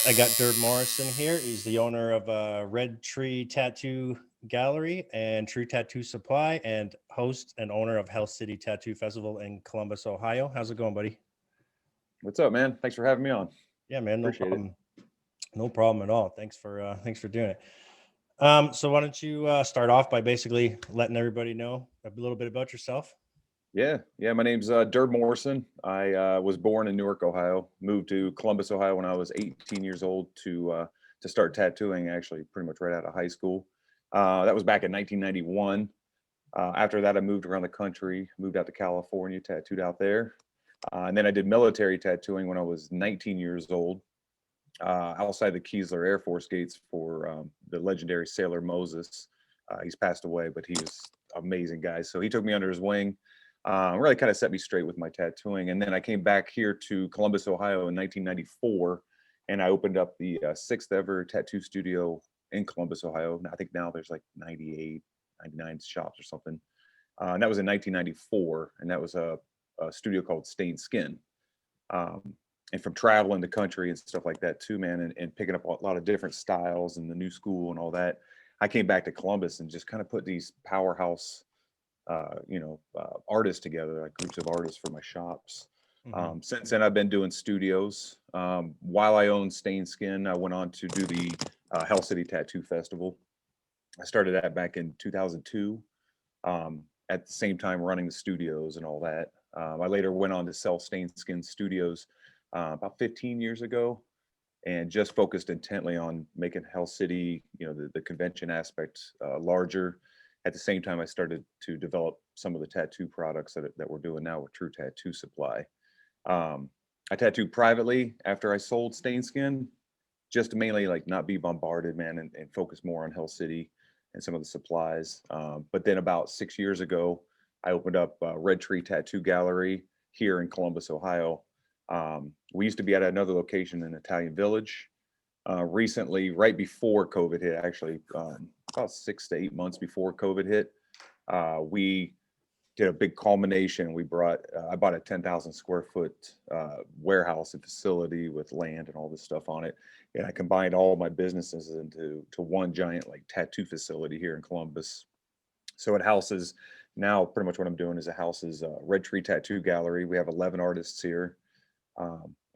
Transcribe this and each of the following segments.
I got Durb Morrison here. He's the owner of Red Tree Tattoo Gallery and True Tattoo Supply, and host and owner of Hell City Tattoo Festival in Columbus, Ohio. How's it going, buddy? What's up, man? Thanks for having me on. Yeah, man, no Appreciate it. problem. No problem at all. Thanks for doing it. So why don't you start off by basically letting everybody know a little bit about yourself? Yeah. My name's Durb Morrison. I was born in Newark, Ohio. Moved to Columbus, Ohio, when I was 18 years old to start tattooing. Actually, pretty much right out of high school. That was back in 1991. After that, I moved around the country. Moved out to California, tattooed out there, and then I did military tattooing when I was 19 years old, outside the Keesler Air Force gates for the legendary Sailor Moses. He's passed away, but he was an amazing guy. So he took me under his wing, really kind of set me straight with my tattooing. And then I came back here to Columbus, Ohio in 1994, and I opened up the sixth ever tattoo studio in Columbus, Ohio. I think now there's like 98, 99 shops or something. And that was in 1994, and that was a studio called Stained Skin. Um, and from traveling the country and stuff like that too, man, and picking up a lot of different styles and the new school and all that, I came back to Columbus and just kind of put these powerhouse artists together, like groups of artists for my shops. Mm-hmm. Since then, I've been doing studios. While I owned Stained Skin, I went on to do the Hell City Tattoo Festival. I started that back in 2002. At the same time, running the studios and all that. I later went on to sell Stained Skin Studios about 15 years ago, and just focused intently on making Hell City, the convention aspect larger. At the same time, I started to develop some of the tattoo products that we're doing now with True Tattoo Supply. I tattooed privately after I sold Stain Skin, just to mainly like not be bombarded, man, and focus more on Hell City and some of the supplies. But then about 6 years ago, I opened up Red Tree Tattoo Gallery here in Columbus, Ohio. We used to be at another location in Italian Village. Recently, right before COVID hit, actually, about 6 to 8 months before COVID hit, we did a big culmination. I bought a 10,000 square foot warehouse and facility with land and all this stuff on it. And I combined all my businesses into one giant like tattoo facility here in Columbus. So it houses now pretty much what I'm doing is it houses Red Tree Tattoo Gallery. We have 11 artists here.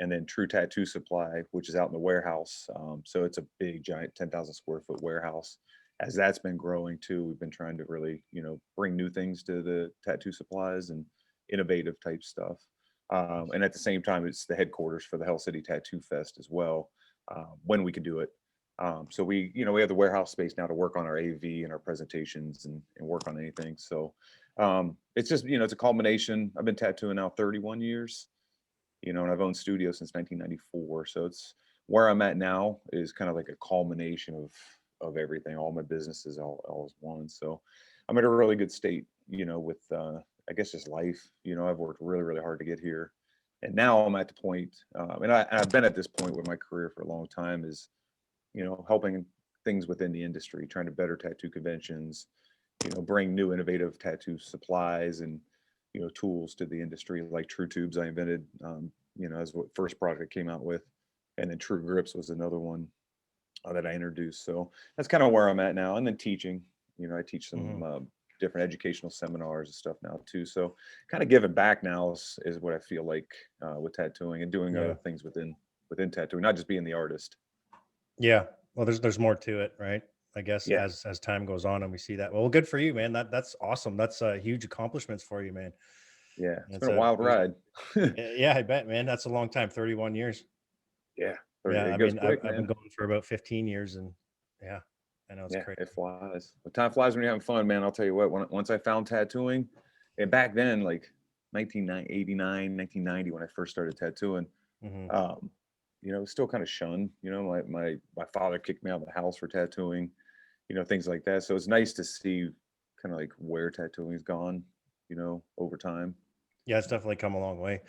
And then True Tattoo Supply, which is out in the warehouse. So it's a big, giant 10,000 square foot warehouse. As that's been growing too, we've been trying to really, bring new things to the tattoo supplies and innovative type stuff. And at the same time, it's the headquarters for the Hell City Tattoo Fest as well, when we can do it. So we have the warehouse space now to work on our AV and our presentations and work on anything. So it's just, it's a culmination. I've been tattooing now 31 years. And I've owned studios since 1994. So it's where I'm at now is kind of like a culmination of everything, all my businesses, all as one. So I'm at a really good state, with I guess just life. I've worked really, really hard to get here, and now I'm at the point, and I've been at this point with my career for a long time, is helping things within the industry, trying to better tattoo conventions, bring new innovative tattoo supplies and tools to the industry, like True Tubes I invented, as what first product I came out with, and then True Grips was another one that I introduced. So that's kind of where I'm at now. And then teaching, I teach some Mm-hmm. different educational seminars and stuff now too. So kind of giving back now is what I feel like with tattooing and doing Yeah. other things within tattooing, not just being the artist. Yeah. Well, there's more to it, right? I guess Yeah, as time goes on and we see that. Well, good for you, man. That's awesome. That's huge accomplishments for you, man. yeah, it's It's been a wild ride. yeah, I bet, man. That's a long time, 31 years. Yeah, Yeah, it I goes mean, quick, I've been man. going for about 15 years, and yeah, I know it's Yeah, crazy. it flies. But time flies when you're having fun, man. I'll tell you what. Once I found tattooing, and back then, like 1989, 1990, when I first started tattooing, Hmm. um, it was still kind of shunned. My father kicked me out of the house for tattooing, things like that. So it's nice to see kind of like where tattooing's gone, over time. Yeah, it's definitely come a long way.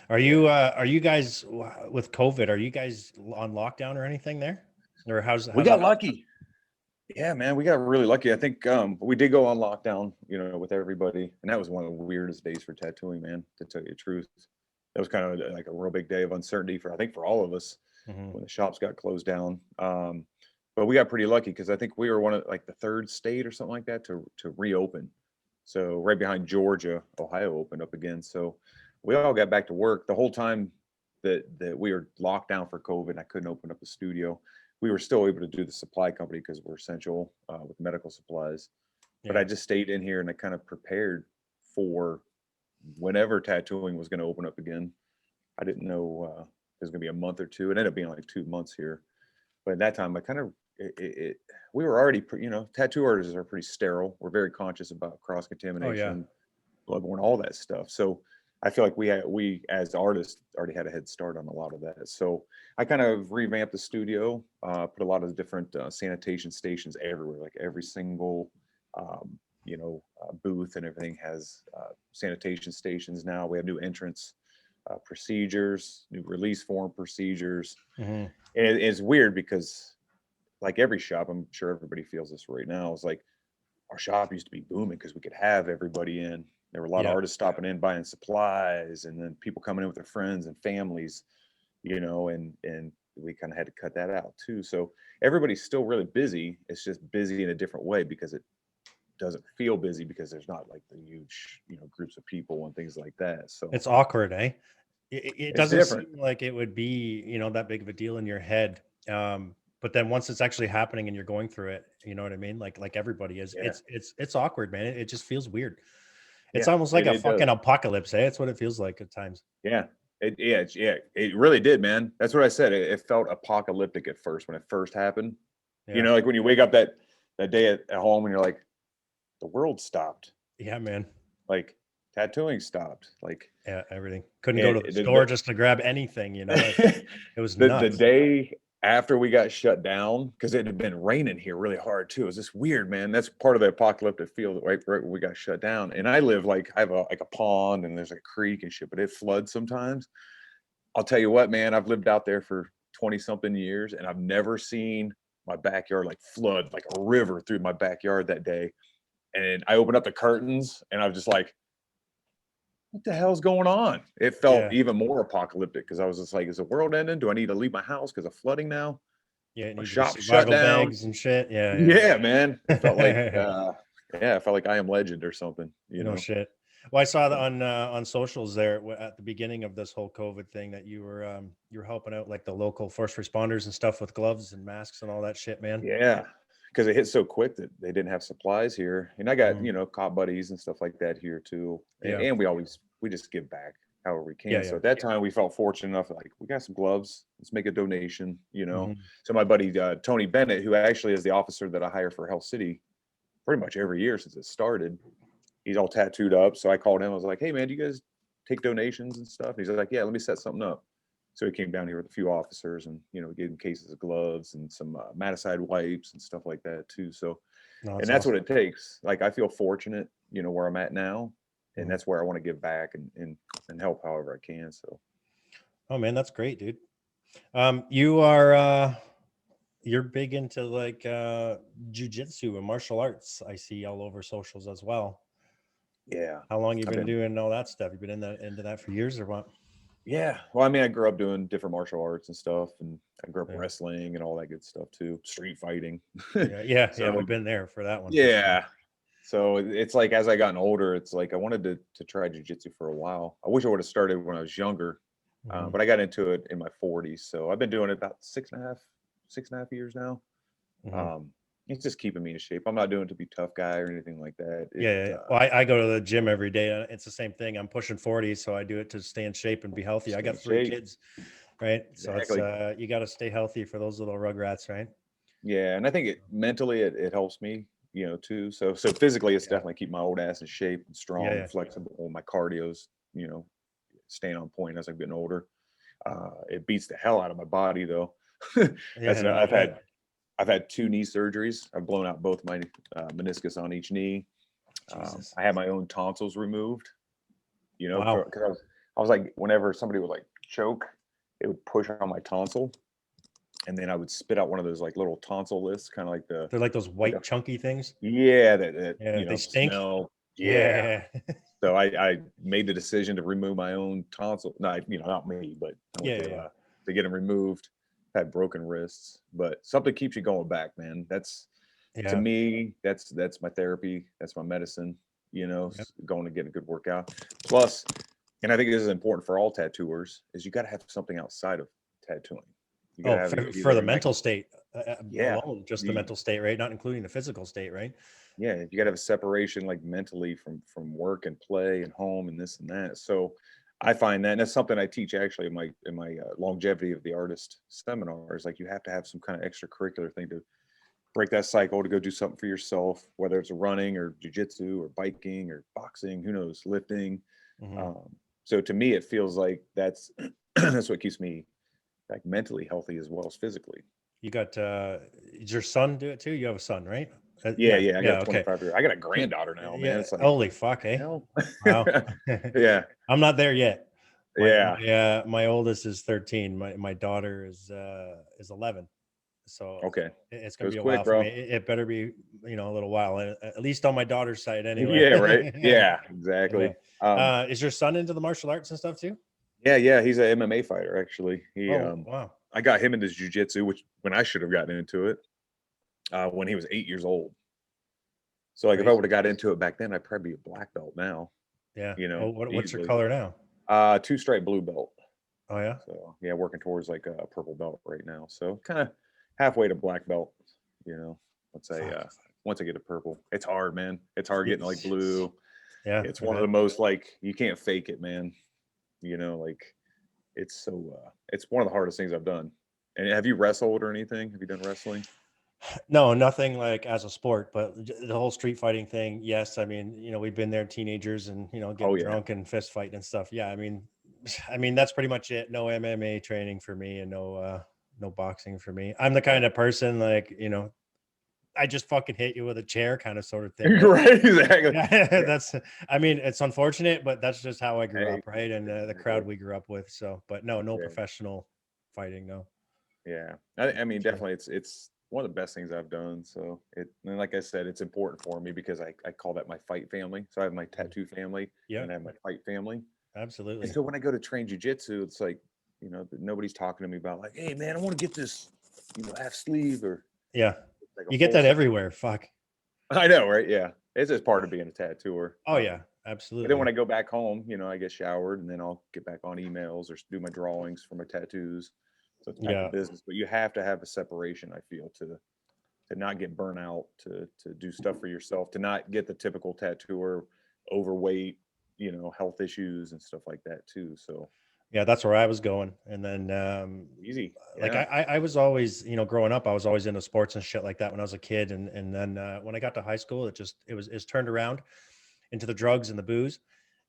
Yeah. Are you guys with COVID? Are you guys on lockdown or anything there, or We how's got that? lucky. Yeah, man, we got really lucky. I think we did go on lockdown, with everybody, and that was one of the weirdest days for tattooing, man. To tell you the truth, that was kind of like a real big day of uncertainty for I think for all of us. Mhm. when the shops got closed down. But we got pretty lucky because I think we were one of like the third state or something like that to reopen. So right behind Georgia, Ohio opened up again. So we all got back to work the whole time that we were locked down for COVID. I couldn't open up a studio. We were still able to do the supply company because we're essential with medical supplies. But I Yeah. just stayed in here and I kind of prepared for whenever tattooing was going to open up again. I didn't know it was going to be a month or two. It ended up being like 2 months here. But at that time, I kind of we were already, tattoo artists are pretty sterile. We're very conscious about cross Oh yeah. contamination, bloodborne, all that stuff. So I feel like we as artists already had a head start on a lot of that. So I kind of revamped the studio, put a lot of different sanitation stations everywhere, like every single booth and everything has sanitation stations now. We have new entrance procedures, new release form procedures. Mhm. And it's weird because like every shop, I'm sure everybody feels this right now. It's like our shop used to be booming because we could have everybody in. There were a lot of Yeah. artists stopping in buying supplies, and then people coming in with their friends and families, and we kind of had to cut that out too. So everybody's still really busy. It's just busy in a different way because it doesn't feel busy because there's not like the huge, groups of people and things like that. So It's awkward, eh? It it's doesn't different. seem like it would be, that big of a deal in your head. But then once it's actually happening and you're going through it, you know what I mean? Like everybody is, Yeah. it's awkward, man. It just feels weird. It's Yeah. almost like It, a it does. fucking apocalypse, eh? It's what it feels like at times. Yeah. It really did, man. That's what I said. It felt apocalyptic at first when it first happened. Yeah. Like when you wake up that day at home and you're like, the world stopped. Yeah, man. Like tattooing stopped. Like Yeah, everything. Couldn't go and to the store just to grab anything, it was the nuts. day after we got shut down, because it had been raining here really hard too. It was just weird, man. That's part of the apocalyptic feel right when we got shut down. And I live I have a pond and there's a creek and shit, but it floods sometimes. I'll tell you what, man, I've lived out there for 20 something years and I've never seen my backyard like flood like a river through my backyard that day. And I opened up the curtains and I was just like, what the hell's going on? It felt Yeah. even more apocalyptic because I was just like, is the world ending? Do I need to leave my house because of flooding now? Yeah, My need your shop shut survival down. bags and shit. Yeah, Yeah, man. It felt like yeah. it felt like I Am Legend or something, No shit. Well, I saw that So, on socials there at the beginning of this whole COVID thing that you were helping out like the local first responders and stuff with gloves and masks and all that shit, man. yeah. Because it hit so quick that they didn't have supplies here. And I got, Mhm. cop buddies and stuff like that here too. Yeah, And we just give back however we yeah, can. So yeah. at that time we felt fortunate enough, like we got some gloves, let's make a donation. Mhm. So my buddy Tony Bennett, who actually is the officer that I hire for Health City pretty much every year since it started, he's all tattooed up. So I called him. I was like, hey, man, do you guys take donations and stuff? And he's like, yeah, let me set something up. So he came down here with a few officers and, gave them cases of gloves and some maticide wipes and stuff like that too. So, No, and that's that's what awesome. it takes. Like, I feel fortunate, where I'm at now. And Mhm. that's where I want to give back and help however I can. So, Oh man, that's great, dude. You're big into like jujitsu and martial arts. I see all over socials as well. yeah, How long you I've been been, doing all that stuff? You been into that for years or what? yeah. Well, I mean, I grew up doing different martial arts and stuff. And I grew up Yeah. wrestling and all that good stuff too, street fighting. Yeah, yeah, yeah. So, We've been there for that one for sure. yeah. So it's like as I gotten older, it's like I wanted to try jujitsu for a while. I wish I would have started when I was younger, Mhm. but I got into it in my 40s. So I've been doing it about 6.5 years now. Mhm. Um, it's just keeping me in shape. I'm not doing it to be tough guy or anything like that. Yeah, yeah, yeah. Well, I go to the gym every day. It's the same thing. I'm pushing 40, so I do it to stay in shape and be healthy. I Stay got in three shape. kids, right? So it's Exactly. you got to stay healthy for those little rugrats, right? Yeah, and I think it mentally it helps me, too. So physically, it's Yeah, definitely keep my old ass in shape and yeah, strong yeah, and flexible. My cardio's, staying on point as I'm getting older. It beats the hell out of my body though. yeah. No, I I've bet. had two knee surgeries. I've blown out both my meniscus on each knee. Jesus. I had my own tonsils removed. Wow. Because I was like, whenever somebody would like choke, it would push on my tonsil, and then I would spit out one of those like little tonsil lists, kind of like the They're like those like a white chunky things. yeah that Yeah, they stink. smell. Yeah. Yeah, yeah, So I made the decision to remove my own tonsil. No, not me, but I went yeah, yeah. to get them removed. had broken wrists, but something keeps you going back, man. To Yeah. me, that's my therapy. That's my medicine, Yep. going to get a good workout. Plus, and I think this is important for all tattooers, is you got to have something outside of tattooing. You got to Oh, have for either the an mental state yeah, alone, just the you, mental state, right? Not including the physical state, right? yeah, you got to have a separation like mentally from work and play and home and this and that. So I find that, and that's something I teach actually in my longevity of the artist seminars. Like you have to have some kind of extracurricular thing to break that cycle, to go do something for yourself, whether it's running or jujitsu or biking or boxing, who knows, lifting. Hmm. Um, so to me, it feels like that's that's what keeps me like mentally healthy as well as physically. You got does your son do it too? You have a son, right? Yeah, Yeah, yeah. I got yeah, a okay. 25-year. I got a Yeah, granddaughter now, man. yeah. It's like, Holy fuck, the eh? hell? Wow. Yeah, I'm not there yet. yeah. My oldest is 13. My daughter is 11. So Okay. it's gonna Goes be a quick, while for me. bro. It better be, a little while, at least on my daughter's side anyway. Yeah, right. Yeah, Yeah. exactly. Is your son into the martial arts and stuff too? Yeah, yeah. He's an MMA fighter, actually. Oh, wow. I got him into jujitsu, which when I should have gotten into it, when he was 8 years old. So like if I Crazy. would have got into it back then, I'd probably be a black belt now, Yeah. Oh, what's your easily. color now? Two-stripe blue belt. Oh yeah. So yeah, working towards like a purple belt right now. So kind of halfway to black belt, you know. Once I Fuck. uh once I get to purple. It's hard, man. It's hard getting like It's- blue. Yeah, It's I one of bet. the most like you can't fake it, man. Like it's one of the hardest things I've done. And have you wrestled or anything? Have you done wrestling? No, nothing like as a sport, but the whole street fighting thing. Yes, I mean, we've been there, teenagers, and Oh getting yeah. drunk and fist fighting and stuff. Yeah, I mean, that's pretty much it. No MMA training for me, and no boxing for me. I'm the Yeah. kind of person like, I just fucking hit you with a chair, kind of sort of thing, right? Right, exactly. Yeah, Yeah. I mean, it's unfortunate, but that's just how I grew Hey, up, right? And the exactly. crowd we grew up with. So, but no Yeah. professional fighting, no. Yeah. I mean, Sure. definitely it's one of the best things I've done. So and like I said, it's important for me because I call that my fight family. So I have my Mm. tattoo family Yeah, and I have my fight family. And absolutely. so when I go to train jujitsu, it's like, nobody's talking to me about like, hey man, I want to get this, half sleeve or Yeah, like a you get full that set. everywhere. Fuck. I know, right? Yeah. It's just part of being a tattooer. Oh yeah, But then when absolutely. I go back home, I get showered and then I'll get back on emails or do my drawings for my tattoos. So it's back to Yeah, business. But you have to have a separation, I feel, to not get burnt out, to do stuff for yourself, to not get the typical tattooer overweight, health issues and stuff like that too. So yeah, that's where I was going. And then, easy. like Yeah. I was always, growing up, I was always into sports and shit like that when I was a kid. And then when I got to high school, it's turned around into the drugs and the booze.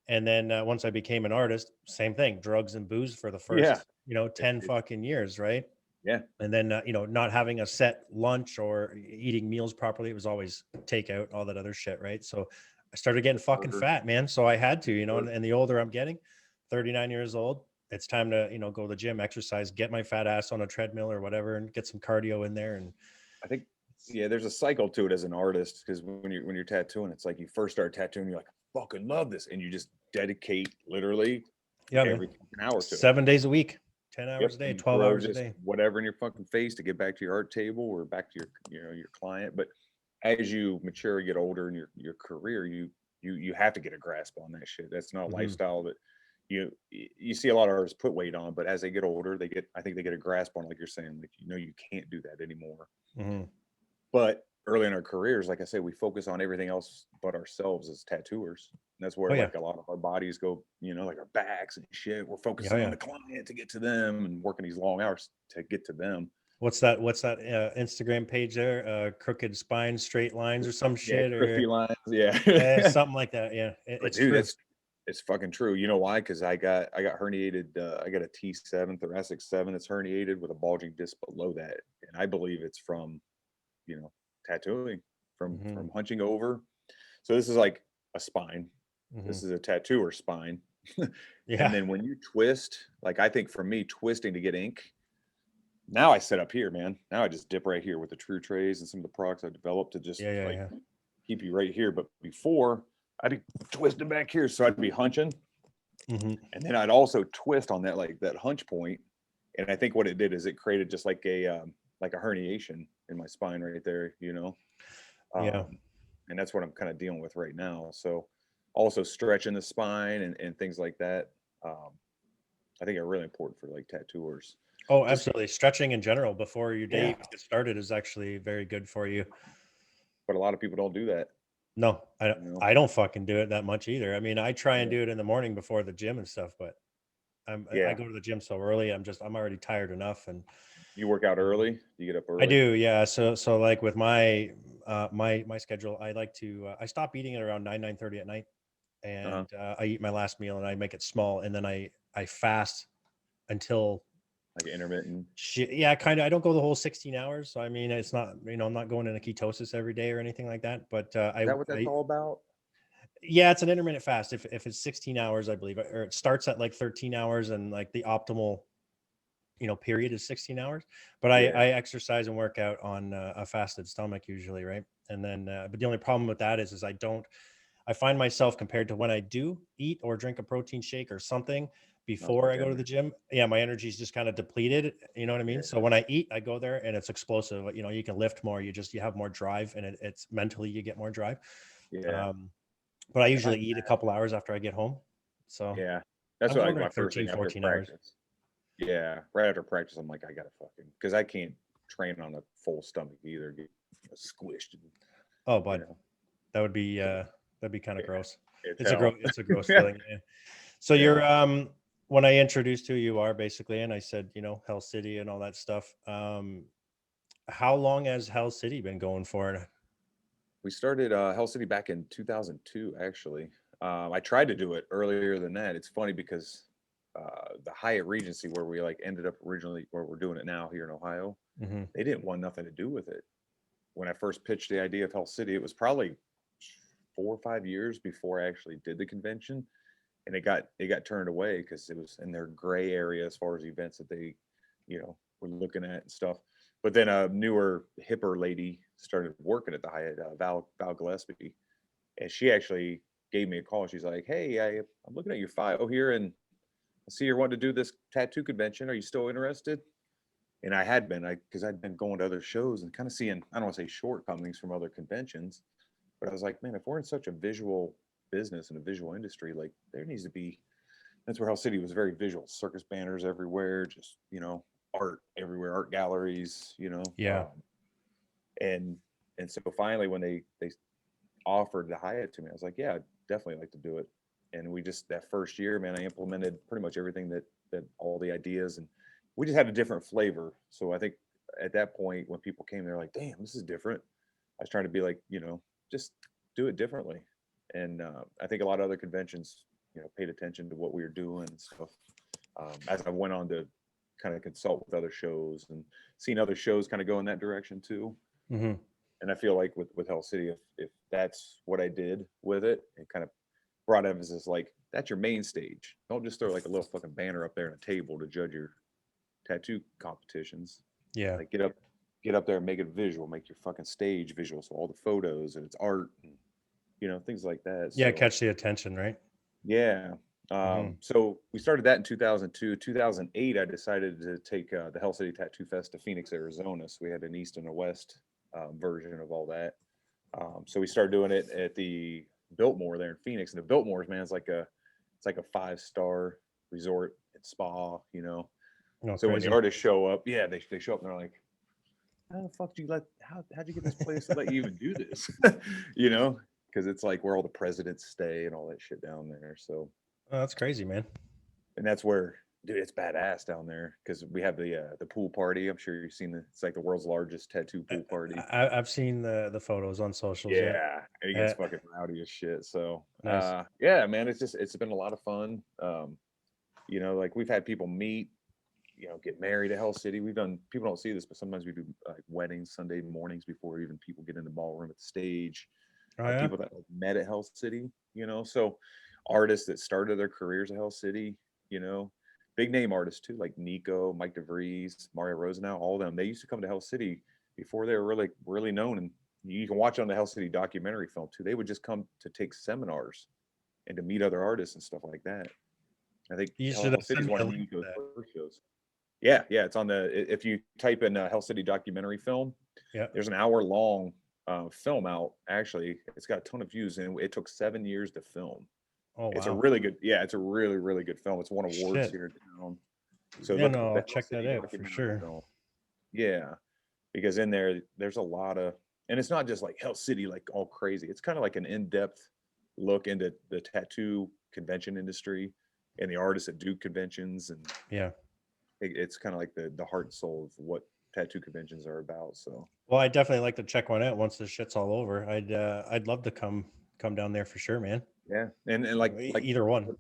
And then once I became an artist, same thing, drugs and booze for the Yeah. first, It, 10 it, fucking years, right? yeah. And then not having a set lunch or eating meals properly. It was always takeout, all that other shit, right? So I started getting fucking Burger, fat, man. So I had to, burger. and the older I'm getting, 39 years old, it's time to go to the gym, exercise, get my fat ass on a treadmill or whatever, and get some cardio in there. And I think yeah, there's a cycle to it as an artist because when you're tattooing, it's like you first start tattooing, you're like, I fucking love this. And you just dedicate literally yeah, man, every fucking hour to it. 7 days a week, 10 Yep. hours a day, And you 12 throw hours a just day. whatever in your fucking face to get back to your art table or back to your client. But as you mature, get older in your career, you have to get a grasp on that shit. That's not a Hmm. lifestyle that you see a lot of artists put weight on, but as they get older, I think they get a grasp on, like you're saying, like you can't do that anymore. Hmm. But early in our careers, like I said, we focus on everything else but ourselves as tattooers. And that's Oh where yeah. like a lot of our bodies go, like our backs and shit. We're Yeah, focusing on yeah. the client to get to them and working these long hours to get to them. What's that Instagram page there? Crooked spine, straight lines, or some Yeah, shit, crispy or lines. Yeah. something like that. Yeah, But it's dude, true. it's fucking true. You know why? Because I got herniated. I got a T7 thoracic 7 that's herniated with a bulging disc below that, and I believe it's from tattooing, Hmm. from hunching over. So this is like a spine. Hmm. This is a tattooer spine. And Yeah, then when you twist, like I think for me, twisting to get ink, now I set up here, man. Now I just dip right here with the true trays and some of the products I developed to just yeah, yeah, like yeah. keep you right here. But before I'd be twisting back here. So I'd be hunching. Hmm. And then I'd also twist on that, like that hunch point, And I think what it did is it created just like a herniation in my spine right there, you know. Yeah. And that's what I'm kind of dealing with right now. So also stretching the spine and things like that. Um, I think are really important for like tattooers. Oh, Just, absolutely. Stretching in general before your day yeah, even gets started is actually very good for you. but a lot of people don't do that, No, I you know. I don't fucking do it that much either. I mean, I try and Yeah. do it in the morning before the gym and stuff, but I Yeah. go to the gym so early. I'm already tired enough, and You work out um, early? Do you get up I early? do, yeah. So like with my schedule, I like to I stop eating at around 9:30 at night, Uh-huh. and I eat my last meal and I make it small, and then I fast until Like intermittent. yeah, kind of. I don't go the whole 16 hours. So I mean, it's not, I'm not going into ketosis every day or anything like that. But Is that what that's I all about? yeah, it's an intermittent fast. If it's 16 hours, I believe, or it starts at like 13 hours, and like the optimal period is 16 hours. But Yeah. I exercise and work out on a fasted stomach usually, right? And then but the only problem with that is I find myself, compared to when I do eat or drink a protein shake or something Not as before much I go to the energy. gym, yeah, my energy is just kind of depleted. You know what I mean? So Yeah. when I eat, I go there and it's explosive. You can lift more. You have more drive, and it's mentally you get more drive. Yeah. Um, but I I usually find eat a couple hours after I get home. So yeah. That's I'm what going like my like first 13, thing after 14 hours. practice. Yeah. Right after practice, I'm like, I gotta fucking because I can't train on a full stomach either. Get squished and Oh, you but know. So that'd be kind of yeah, gross. it's hell. It's a gross Yeah. feeling. Yeah. So Yeah. you're when I introduced who you are basically, and I said, Hell City and all that stuff. How long has Hell City been going for? We started Hell City back in 2002, actually. I tried to do it earlier than that. It's funny because the Hyatt Regency, where we like ended up originally, where we're doing it now here in Ohio, Hmm. they didn't want nothing to do with it. When I first pitched the idea of Hell City, it was probably 4 or 5 years before I actually did the convention, and it got turned away because it was in their gray area as far as events that they, were looking at and stuff. But then a newer, hipper lady started working at the Hyatt, Val Gillespie, and she actually gave me a call. She's like, "Hey, I'm looking at your file here, and I see you're wanting to do this tattoo convention. Are you still interested?" And I had been, because I'd been going to other shows and kind of seeing, I don't want to say shortcomings from other conventions, but I was like, man, if we're in such a visual business and a visual industry, like there needs to be. That's where Hell City was very visual. Circus banners everywhere, just art everywhere, art galleries, Yeah. and so finally when they offered the Hyatt to me, I was like, yeah, I'd definitely like to do it. And we just that first year, man, I implemented pretty much everything that all the ideas, and we just had a different flavor. So I think at that point when people came, they're like, damn, this is different. I was trying to be like, just do it differently. And I think a lot of other conventions, paid attention to what we were doing and stuff. As I went on to kind of consult with other shows and seen other shows kind of go in that direction too. Hmm. And I feel like with Hell City, if that's what I did with it, it kind of brought emphasis like that's your main stage. Don't just throw like a little fucking banner up there on a table to judge your tattoo competitions. Yeah. Like get up there and make it visual, make your fucking stage visual. So all the photos and it's art and things like that. Yeah. So Catch the attention, right? yeah. Hmm. So we started that in 2002. 2008, I decided to take the Hell City Tattoo Fest to Phoenix, Arizona. So we had an east and a west version of all that. So we started doing it at the Biltmore there in Phoenix, and the Biltmore's, man, it's like a 5-star resort and spa. Oh, So when the crazy. artists show up, yeah, they show up and they're like, how the fuck do you how'd you get this place to let you even do this? you know, because it's like where all the presidents stay and all that shit down there. So, Oh, that's crazy, man. and that's where, dude, it's badass down there because we have the pool party. I'm sure you've seen it's like the world's largest tattoo pool party. I've seen the photos on socials. Yeah. Yeah, and it gets Uh, fucking rowdy as shit. So, nice. yeah, man, it's been a lot of fun. Like we've had people meet, get married at Hell City. We've done, people don't see this, but sometimes we do like weddings Sunday mornings before even people get in the ballroom at the stage. Oh yeah. People that like, met at Hell City, so artists that started their careers at Hell City, you know, big name artists too, like Nico, Mike DeVries, Mario Rosenau, all of them. They used to come to Hell City before they were really, really known. And you can watch on the Hell City documentary film too. They would just come to take seminars and to meet other artists and stuff like that. I think You should Hell send City's me one a of link to Nico's that. first shows. Yeah, yeah, it's on if you type in Hell City documentary film, Yeah. there's an hour long film out. Actually, it's got a ton of views, and it took 7 years to film. Oh It's a wow. really good, yeah, it's a really, really good film. It's won awards Shit. here in town. So Yeah, look no, up I'll the Hell check that City out for documentary sure. film. Yeah, because in there's a lot of, and it's not just like Hell City, like all crazy. It's kind of like an in-depth look into the tattoo convention industry and the artists that do conventions, and Yeah. it's kind of like the heart and soul of what tattoo conventions are about. So Well, I'd definitely like to check one out once this shit's all over. I'd love to come down there for sure, man. yeah, and like Either one.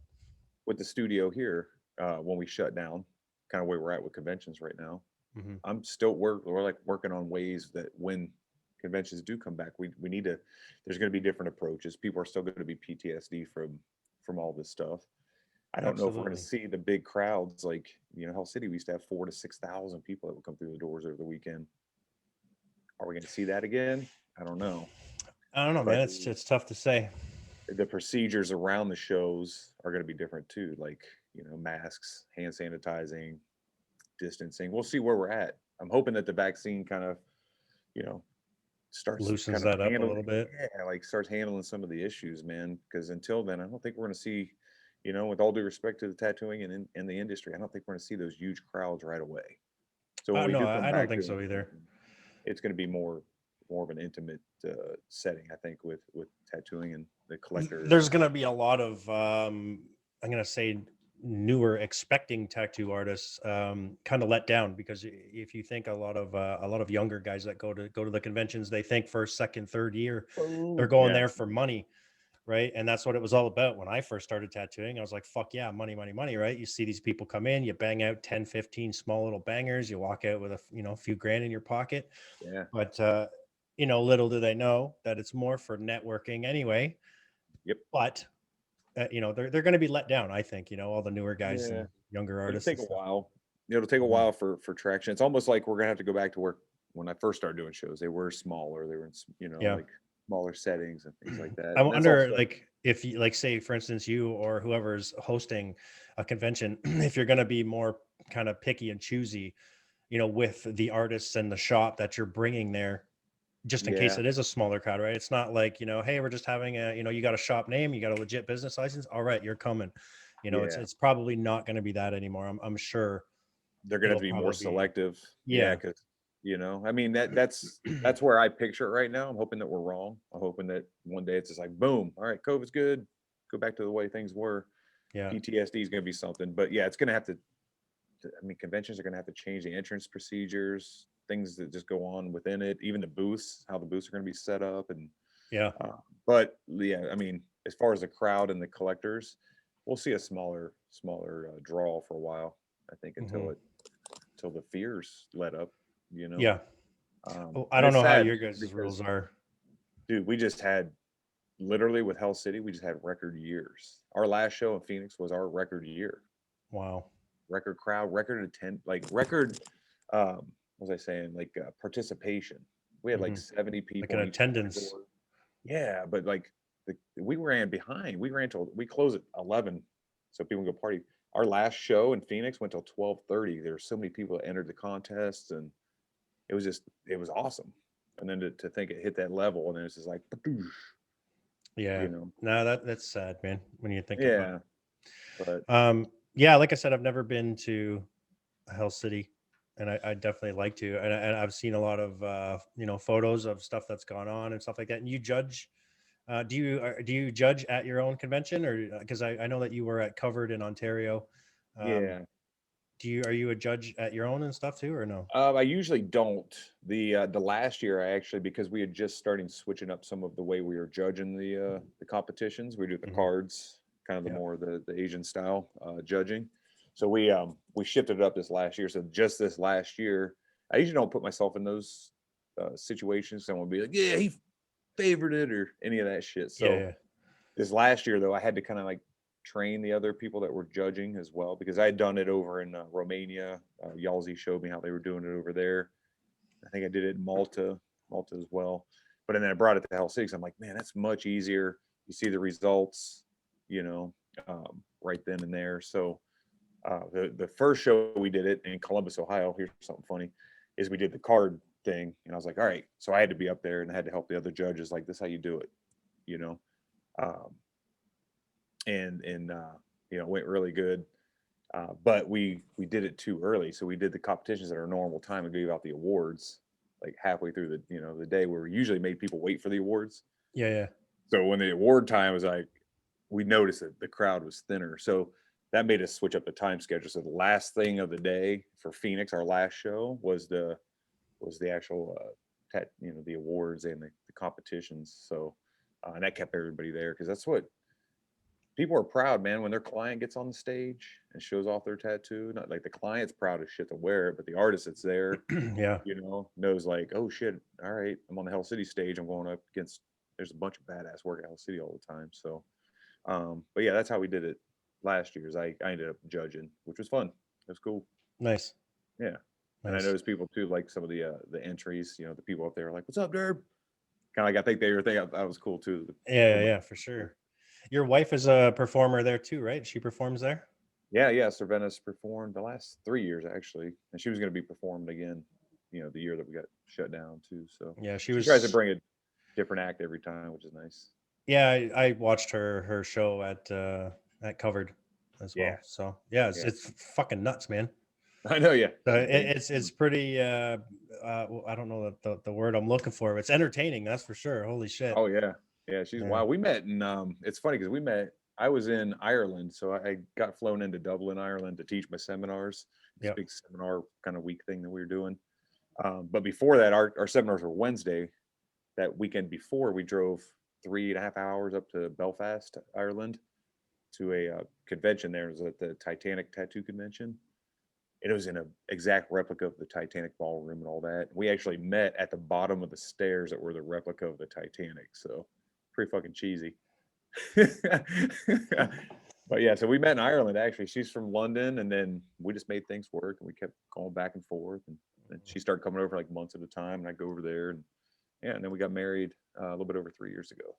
with the studio here, when we shut down, kind of where we're at with conventions right now. Hmm. We're like working on ways that when conventions do come back, we need to. There's going to be different approaches. People are still going to be PTSD from all this stuff. I don't know if we're going to Absolutely. see the big crowds like Hell City. We used to have 4,000 to 6,000 people that would come through the doors over the weekend. Are we going to see that again? I don't know, I don't know, man. but It's tough to say. the procedures around the shows are going to be different too. Like masks, hand sanitizing, distancing. We'll see where we're at. I'm hoping that the vaccine kind of you know starts Loosens kind of that up a handling, little bit. yeah, like starts handling some of the issues, man. Because until then, I don't think we're going to see, with all due respect to the tattooing and in the industry, I don't think we're going to see those huge crowds right away. So when we No, do come I don't back think to so it, either. it's going to be more of an intimate setting, I think, with tattooing and the collectors. There's gonna be a lot of I'm gonna say newer expecting tattoo artists kind of let down because if you think a lot of younger guys that go to the conventions, they think first, second, third year they're Oh, going yeah, there for money, right? And that's what it was all about when I first started tattooing. I was like, fuck yeah, money, money, money, right? You see these people come in, you bang out 10, 15 small little bangers, you walk out with a few grand in your pocket. yeah, But little do they know that it's more for networking anyway. yep, But they're going to be let down, I think, all the newer guys yeah. and younger It'll artists take and a stuff. while. It'll take a Mhm. while for traction. It's almost like we're gonna have to go back to work when I first started doing shows. They were smaller. They were in Yeah. like smaller settings and things like that. I And that's wonder, also like, if you, like, say, for instance, you or whoever's hosting a convention, if you're going to be more kind of picky and choosy, with the artists and the shop that you're bringing there, just in case yeah, it is a smaller crowd, right? It's not like, hey, we're just having you got a shop name, you got a legit business license. All right, you're coming. yeah. It's probably not going to be that anymore. I'm sure They're gonna have it'll to be more probably be, selective. Yeah, yeah. because I mean that's where I picture it right now. I'm hoping that we're wrong. I'm hoping that one day it's just like boom, all right, COVID's good. Go back to the way things were. Yeah. PTSD is gonna be something. But yeah, it's gonna have to I mean, conventions are going to have to change the entrance procedures, things that just go on within it, even the booths, how the booths are going to be set up, and Yeah. but yeah, I mean, as far as the crowd and the collectors, we'll see a smaller draw for a while. I think Hmm. until the fears let up, you know. Yeah. Oh, I And don't it's know how sad, your man, guys' rules because are. dude, we just had literally with Hell City, we just had record years. Our last show in Phoenix was our record year. Wow. Record crowd, record attend, like record. What was I saying? Like participation. We had like Hmm. 70 Like an people in each one of the attendance. doors. Yeah, but like we ran behind. We ran till we closed at 11, so people can go party. Our last show in Phoenix went till 12:30. There were so many people that entered the contest, and it was awesome. And then to think it hit that level, and then it's just like, Yeah. you know, No, that's sad, man, when you think about yeah. But it. Yeah, like I said, I've never been to Hell City, and I definitely like to. And I've seen a lot of photos of stuff that's gone on and stuff like that. And you judge. Do you judge at your own convention, or because I know that you were at Covered in Ontario? Um, yeah, are you a judge at your own and stuff too, or no? I usually don't. The last year I actually, because we had just starting switching up some of the way we were judging the competitions. We do the Hmm. cards, kind of the Yeah. more the Asian style judging. So we shifted it up this last year. So just this last year, I usually don't put myself in those situations. Someone will be like, "Yeah, he favored it," or any of that shit. Yeah. So Yeah. this last year though, I had to kind of like train the other people that were judging as well, because I had done it over in Romania. Yalzi showed me how they were doing it over there. I think I did it in Malta as well. But then I brought it to Hell City. I'm like, man, that's much easier. You see the results, you know, right then and there. So The first show we did it in Columbus, Ohio. Here's something funny, is we did the card thing, and I was like, all right, so I had to be up there and I had to help the other judges, like, this is how you do it, you know. Um, and it went really good. But we did it too early, so we did the competitions at our normal time and gave out the awards like halfway through the day, where we usually made people wait for the awards. Yeah. So when the award time was like, we noticed that the crowd was thinner, so that made us switch up the time schedule. So the last thing of the day for Phoenix, our last show, was the actual the awards and the competitions. So and that kept everybody there, because that's what people are proud, man, when their client gets on the stage and shows off their tattoo. Not like the client's proud as shit to wear it, but the artist that's there, Yeah. knows like, oh shit, all right, I'm on the Hell City stage. I'm going up against, there's a bunch of badass work at Hell City all the time. So, but yeah, that's how we did it last year. Is I ended up judging, which was fun. It was cool. Nice. Yeah. And I noticed people too, like some of the entries, the people up there were like, what's up, Durb? Kind of like, I think they were thinking that was cool too. Yeah, for sure. Your wife is a performer there too, right? She performs there? Yeah. Cervantes performed the last 3 years actually, and she was going to be performed again, the year that we got shut down too. So Yeah, she tries to bring a different act every time, which is nice. Yeah, I watched her show at Covered as well. So yeah, it's fucking nuts, man. I know, yeah. It's pretty. I don't know the word I'm looking for. It's entertaining, that's for sure. Holy shit. Oh yeah, she's wild. We met, and it's funny because we met. I was in Ireland, so I got flown into Dublin, Ireland, to teach my seminars. This big seminar kind of week thing that we were doing. But before that, our seminars were Wednesday. That weekend before, we drove 3.5 hours up to Belfast, Ireland, to a convention there. It was at the Titanic Tattoo Convention. It was in an exact replica of the Titanic ballroom and all that. We actually met at the bottom of the stairs that were the replica of the Titanic. So pretty fucking cheesy. But yeah, so we met in Ireland actually. She's from London, and then we just made things work, and we kept going back and forth. And she started coming over like months at a time, and I'd go over there, and and then we got married a little bit over 3 years ago.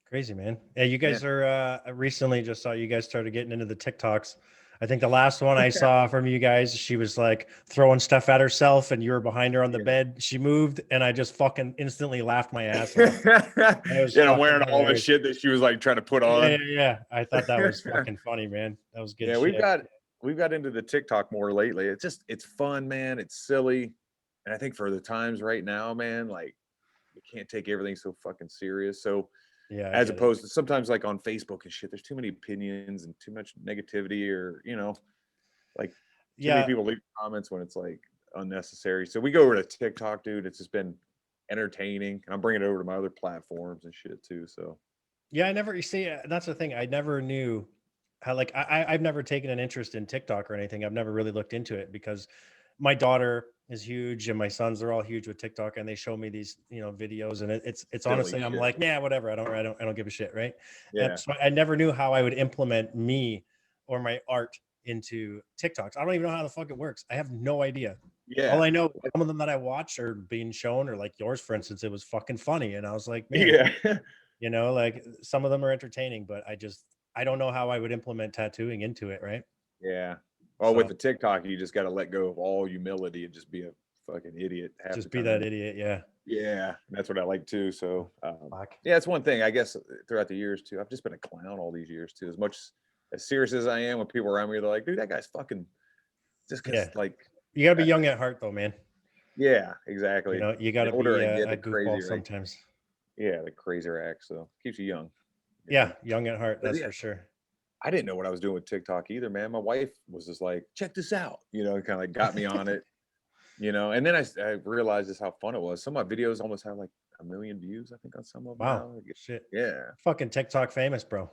Crazy, man. Yeah, you guys are recently just saw you guys started getting into the TikToks. I think the last one I saw from you guys, she was like throwing stuff at herself and you were behind her on the bed. She moved and I just fucking instantly laughed my ass off. I'm wearing all the shit that she was like trying to put on. Yeah. I thought that was fucking funny, man. That was good. Yeah, we've got into the TikTok more lately. It's fun, man. It's silly. And I think for the times right now, man, like you can't take everything so fucking serious. So yeah, as opposed to sometimes like on Facebook and shit, there's too many opinions and too much negativity, or like too many people leave comments when it's like unnecessary. So we go over to TikTok, dude. It's just been entertaining, and I'm bringing it over to my other platforms and shit too. So yeah, you see, that's the thing. I never knew how, like, I've never taken an interest in TikTok or anything. I've never really looked into it because my daughter is huge and my sons are all huge with TikTok, and they show me these, videos, and it's honestly, I'm like, nah, whatever. I don't give a shit. Right. Yeah. And so I never knew how I would implement me or my art into TikToks. I don't even know how the fuck it works. I have no idea. Yeah. All I know, some of them that I watch are being shown, or like yours, for instance, it was fucking funny. And I was like, man, like some of them are entertaining, but I don't know how I would implement tattooing into it. Right. Yeah. Well, with the TikTok, you just got to let go of all humility and just be a fucking idiot. Just be that idiot. Yeah. Yeah. That's what I like too. So, yeah, it's one thing, I guess, throughout the years too. I've just been a clown all these years too. As much as serious as I am, when people around me, they're like, dude, that guy's fucking just because like. You got to be young at heart though, man. Yeah, exactly. You got to be a goofball sometimes. Yeah. The crazier act. So keeps you young. Yeah. Young at heart. That's for sure. I didn't know what I was doing with TikTok either, man. My wife was just like, check this out, kind of like got me on it, and then I realized just how fun it was. Some of my videos almost have like 1 million views, I think, on some of them. Wow. Shit. Yeah. Fucking TikTok famous, bro.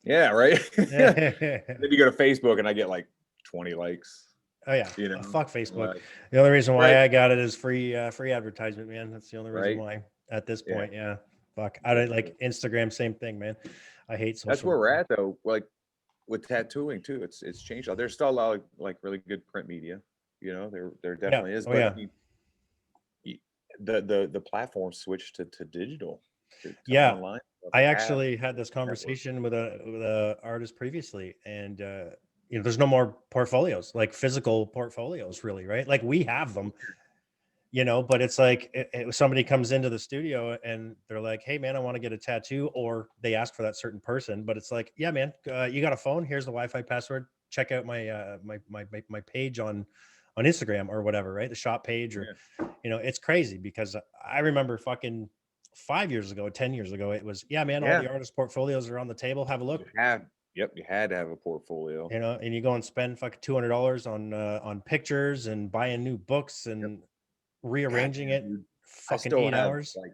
Yeah, right. Then you go to Facebook and I get like 20 likes. Oh yeah. Fuck Facebook. The only reason why I got it is free advertisement, man. That's the only reason why at this point. Yeah. Fuck. I don't like Instagram, same thing, man. I hate social. That's where we're at though. Like with tattooing too, it's changed. There's still a lot of like really good print media. There definitely is. But the platform switched to digital. To online. I actually had this conversation with a artist previously, and there's no more portfolios, like physical portfolios, really, right? Like we have them, but it's like somebody comes into the studio and they're like, "Hey, man, I want to get a tattoo," or they ask for that certain person, but it's like, "Yeah, man, you got a phone? Here's the Wi-Fi password. Check out my page on Instagram or whatever, right? The shop page, or Yeah. it's crazy because I remember fucking 5 years ago, 10 years ago, it was, yeah, man, all Yeah. the artist portfolios are on the table. Have a look. You had to have a portfolio. And you go and spend fucking $200 on pictures and buying new books Yep. and God rearranging damn, it dude. I fucking still eight have hours. like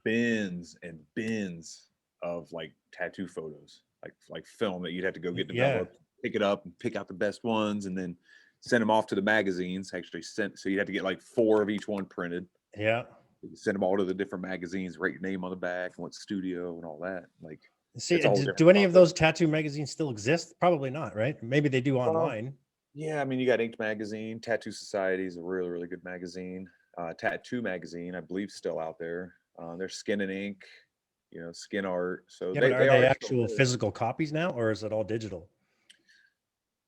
bins and bins of like tattoo photos, like film that you'd have to go get Yeah. developed, pick it up and pick out the best ones, and then send them off to the magazines. Actually sent, so you had to get like 4 of each one printed. Yeah. You send them all to the different magazines, write your name on the back and what studio and all that. Like, See, it's a whole do different any of process. those tattoo magazines still exist? Probably not, right? Maybe they do Well, online. yeah, I mean, you got Inked Magazine, Tattoo Society is a really, really good magazine. Tattoo Magazine, I believe, still out there. There's Skin and Ink, Skin Art. So Yeah, but are they they are still actual there. physical copies now, or is it all digital?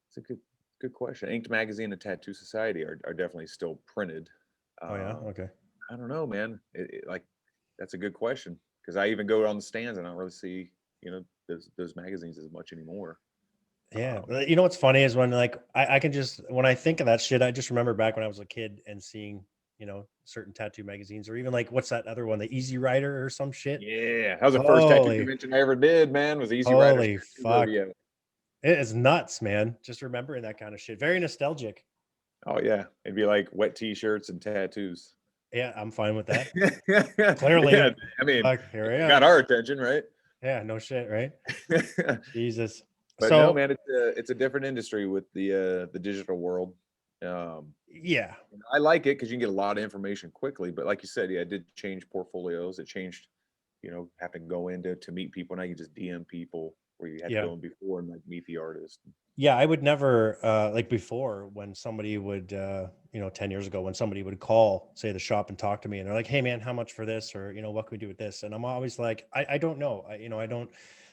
It's a good question. Inked Magazine and Tattoo Society are definitely still printed. Oh yeah, Um, okay. I don't know, man. Like, that's a good question because I even go on the stands and I don't really see those magazines as much anymore. Yeah, Um, but you know what's funny is when, like, I can just, when I think of that shit, I just remember back when I was a kid and seeing certain tattoo magazines, or even like, what's that other one, the Easy Rider or some shit. yeah, that was the first tattoo Holy, convention I ever did, man. Was Easy Riders holy Tattoo Derby. fuck! It is nuts, man. Just remembering that kind of shit. Very nostalgic. Oh yeah, it'd be like wet t-shirts and tattoos. Yeah, I'm fine with that. Yeah, Clearly, I mean, fuck, here I it am. got our attention, right? Yeah, no shit, right? Jesus. But no, So man, it's a different industry with the digital world. Um, yeah, I like it because you can get a lot of information quickly. But like you said, yeah, it did change portfolios. It changed, having to go into to meet people. Now you just DM people where you had to yeah. go in before and like meet the artist. Yeah, I would never like before, when somebody would 10 years ago, when somebody would call, say, the shop and talk to me, and they're like, "Hey man, how much for this?" Or, "What can we do with this?" And I'm always like, I don't know.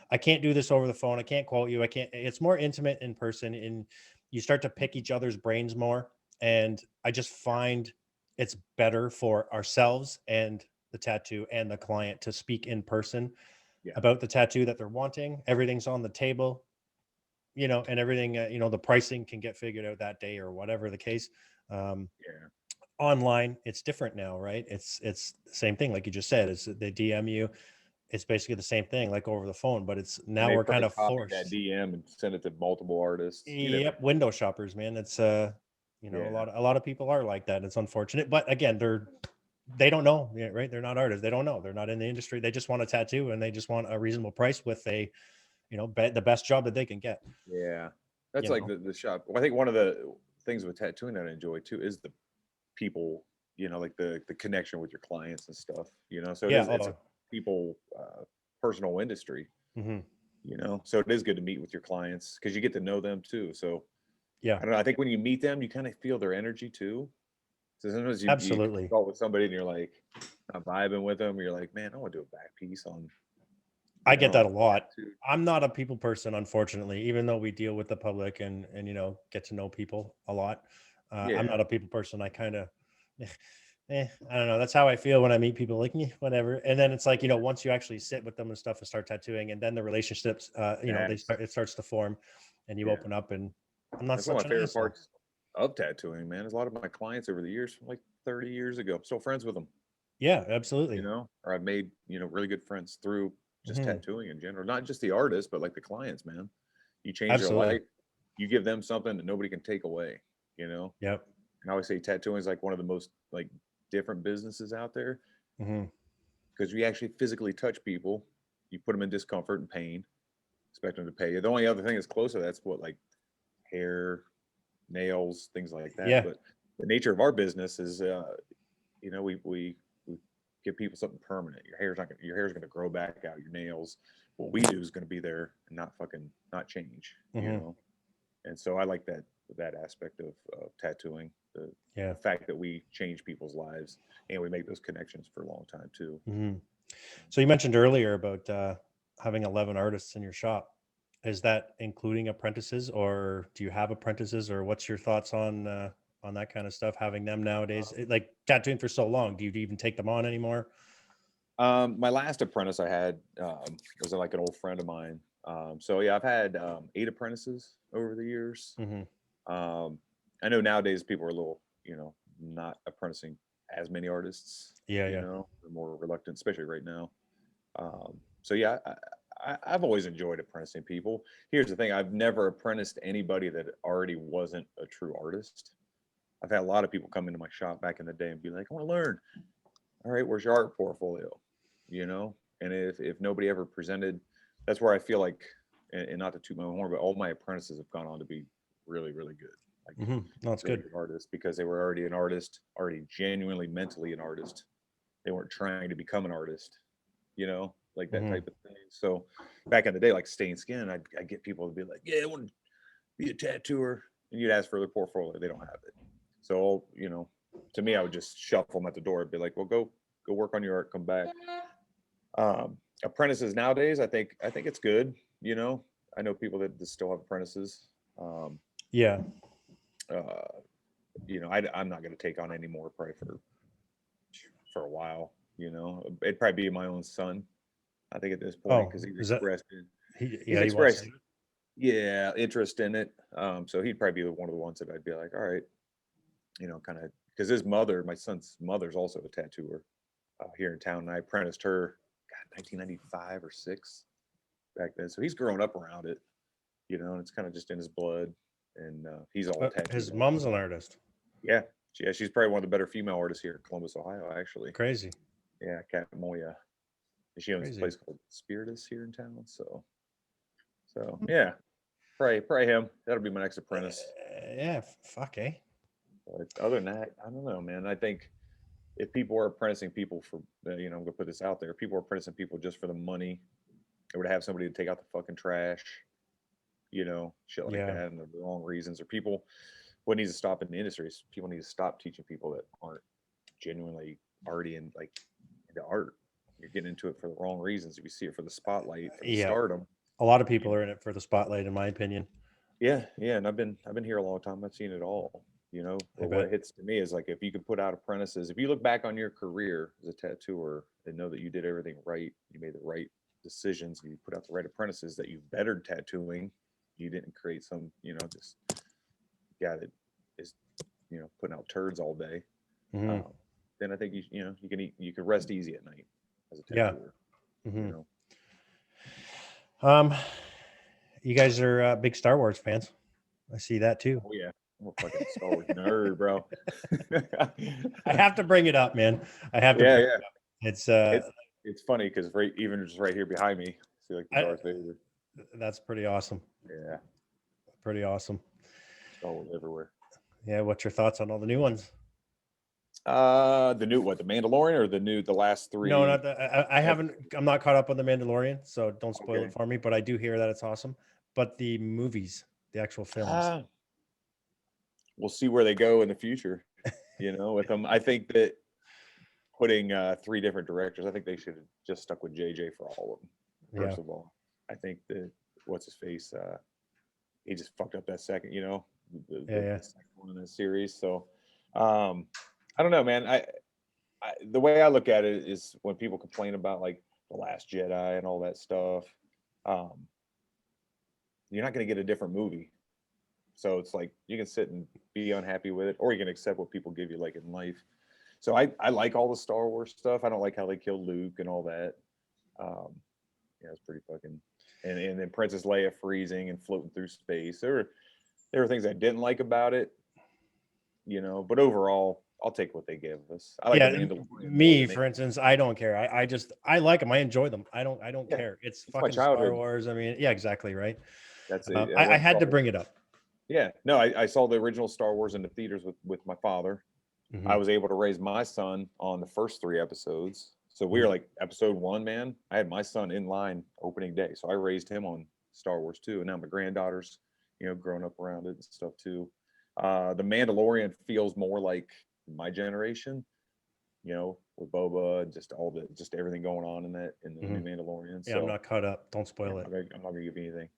I can't do this over the phone. I can't quote you. I can't. It's more intimate in person, and you start to pick each other's brains more. And I just find it's better for ourselves and the tattoo and the client to speak in person Yeah, about the tattoo that they're wanting. Everything's on the table, and everything, the pricing can get figured out that day or whatever the case. Um, yeah. Online, it's different now, right? It's the same thing, like you just said. It's they DM you. It's basically the same thing, like over the phone, but it's And now they we're kind probably of copy that forced. DM and send it to multiple artists. You never Yep, know. window shoppers, man. It's a Yeah, lot of people are like that. It's unfortunate, but again, they don't know, yeah, right? They're not artists. They don't know. They're not in the industry. They just want a tattoo and they just want a reasonable price with the best job that they can get. yeah. That's You like know, the shop. Well, I think one of the things with tattooing that I enjoy too is the people. Like the connection with your clients and stuff. So yeah. it's a Oh, people personal industry. hmm, So it is good to meet with your clients because you get to know them too. So yeah, I don't know. I think when you meet them, you kind of feel their energy too. So sometimes you absolutely. consult with somebody and you're like, not vibing with them. You're like, man, I want to do a back piece on, I get on that a this lot. tattoo. I'm not a people person, unfortunately, even though we deal with the public and get to know people a lot. I'm Yeah, not a people person. I kind of, I don't know. That's how I feel when I meet people. Like, whatever. And then it's like, yeah. once you actually sit with them and stuff and start tattooing, and then the relationships, That's it starts to form, and you yeah. open up. And I'm not That's one such of an my favorite asshole. parts of tattooing, man. Is a lot of my clients over the years, from like 30 years ago, I'm still friends with them. Yeah, absolutely. Or I've made really good friends through just Hmm. tattooing in general. Not just the artist, but like the clients, man. You change their Absolutely. life, you give them something that nobody can take away. You know, Yep. and I always say tattooing is like one of the most like different businesses out there Hmm. because we actually physically touch people. You put them in discomfort and pain, expect them to pay you. The only other thing that's close to that's what, like, hair, nails, things like that. Yeah. But the nature of our business is, we give people something permanent. Your hair's gonna grow back out. Your nails, what we do is gonna be there and not change. Hmm. And so I like that aspect of tattooing. Yeah. The fact that we change people's lives and we make those connections for a long time too. Hmm. So you mentioned earlier about having 11 artists in your shop. is that including apprentices, or do you have apprentices, or what's your thoughts on that kind of stuff? Having them nowadays, like tattooing for so long, do you even take them on anymore? My last apprentice I had was like an old friend of mine. So yeah, I've had 8 apprentices over the years. Hmm. I know nowadays people are a little, not apprenticing as many artists. Yeah, yeah. They're more reluctant, especially right now. So yeah, I've always enjoyed apprenticing people. Here's the thing: I've never apprenticed anybody that already wasn't a true artist. I've had a lot of people come into my shop back in the day and be like, "I want to learn." All right, where's your art portfolio? And if nobody ever presented, that's where I feel like, and not to toot my own horn, but all my apprentices have gone on to be really, really good. Like Hmm. No, it's really good. good artists because they were already an artist, already genuinely mentally an artist. They weren't trying to become an artist, like that Hmm. type of thing. So back in the day, like Stained Skin, I'd get people to be like, "Yeah, I want to be a tattooer," and you'd ask for their portfolio. They don't have it. So, to me, I would just shuffle them at the door and be like, "Well, go work on your art, come back." Apprentices nowadays, I think it's good. I know people that still have apprentices. Um, Yeah. uh, I'm not going to take on any more probably for a while. It'd probably be my own son. I think at this point Oh, because he's is that expressed it. He's yeah, he wants expressed, to. yeah, interest in it. So he'd probably be one of the ones that I'd be like, all right, kind of because my son's mother's also a tattooer here in town, and I apprenticed her, God, 1995 or six back then. So he's grown up around it, and it's kind of just in his blood, and he's all tattooed His up. mom's an artist. Yeah, yeah, she's probably one of the better female artists here in Columbus, Ohio, actually. Crazy. Yeah, Kat Moya. And she owns a Crazy. place called Spiritus here in town. So yeah, pray him. That'll be my next apprentice. Yeah, fuck, eh? But other than that, I don't know, man. I think if people are apprenticing people for, I'm gonna put this out there. If people are apprenticing people just for the money, or to have somebody to take out the fucking trash, shit like Yeah. that, and the wrong reasons, or people, what needs to stop in the industry is people need to stop teaching people that aren't genuinely already into art. You're getting into it for the wrong reasons. If you see it for the spotlight, for the Yeah. stardom, A lot of you people are in it for the spotlight, in my opinion. yeah, yeah, and I've been here a long time. I've seen it all. I But what bet. hits to me is like if you could put out apprentices, if you look back on your career as a tattooer and know that you did everything right, you made the right decisions, you put out the right apprentices, that you bettered tattooing, you didn't create some, just guy that is, putting out turds all day. Hmm. Um, then I think you can rest easy at night as a Yeah. tattooer. You Hmm. know, Um, you guys are big Star Wars fans. I see that too. oh yeah, I'm a fucking Star Wars nerd, bro. I have to bring it up, man. I have to Yeah, bring yeah. it up. It's It's funny because even just right here behind me, see like the I, Darth Vader. that's pretty awesome. Yeah, Pretty awesome. Star Wars everywhere. Yeah. What's your thoughts on all the new ones? The new what? The Mandalorian or the last No, three? not the, I haven't. I'm not caught up on the Mandalorian, so don't spoil Okay. it for me. But I do hear that it's awesome. But the movies, the actual films. Uh, we'll see where they go in the future. With them, I think that putting 3 different directors, I think they should have just stuck with JJ for all of them. Yeah. First of all, I think that what's his face, he just fucked up that second, Yeah. Yeah. the second one in the series. So, um, I don't know, man. The way I look at it is when people complain about like the Last Jedi and all that stuff, um, you're not going to get a different movie. So it's like you can sit and be unhappy with it, or you can accept what people give you, like in life. So I like all the Star Wars stuff. I don't like how they killed Luke and all that. Um, it's pretty fucking. And then Princess Leia freezing and floating through space. There were things I didn't like about it, But overall, I'll take what they give us. I like the Yeah, Mandalorian more me, than for anything. instance, I don't care. I like them. I enjoy them. I don't Yeah, care. It's it's my fucking Star childhood. Wars. I mean, yeah, exactly, right. That's it. I I love had Star to Wars. bring it up. Yeah, no, I saw the original Star Wars in the theaters with my father. I Hmm. was able to raise my son on the first 3 episodes. So we were Hmm. like episode 1, man. I had my son in line opening day. So I raised him on Star Wars too. And now my granddaughter's, growing up around it and stuff too. The Mandalorian feels more like my generation, with Boba and just everything going on in the new Hmm. Mandalorian. Yeah, I'm So not caught up. Don't yeah, spoil it. I'm not gonna give you anything.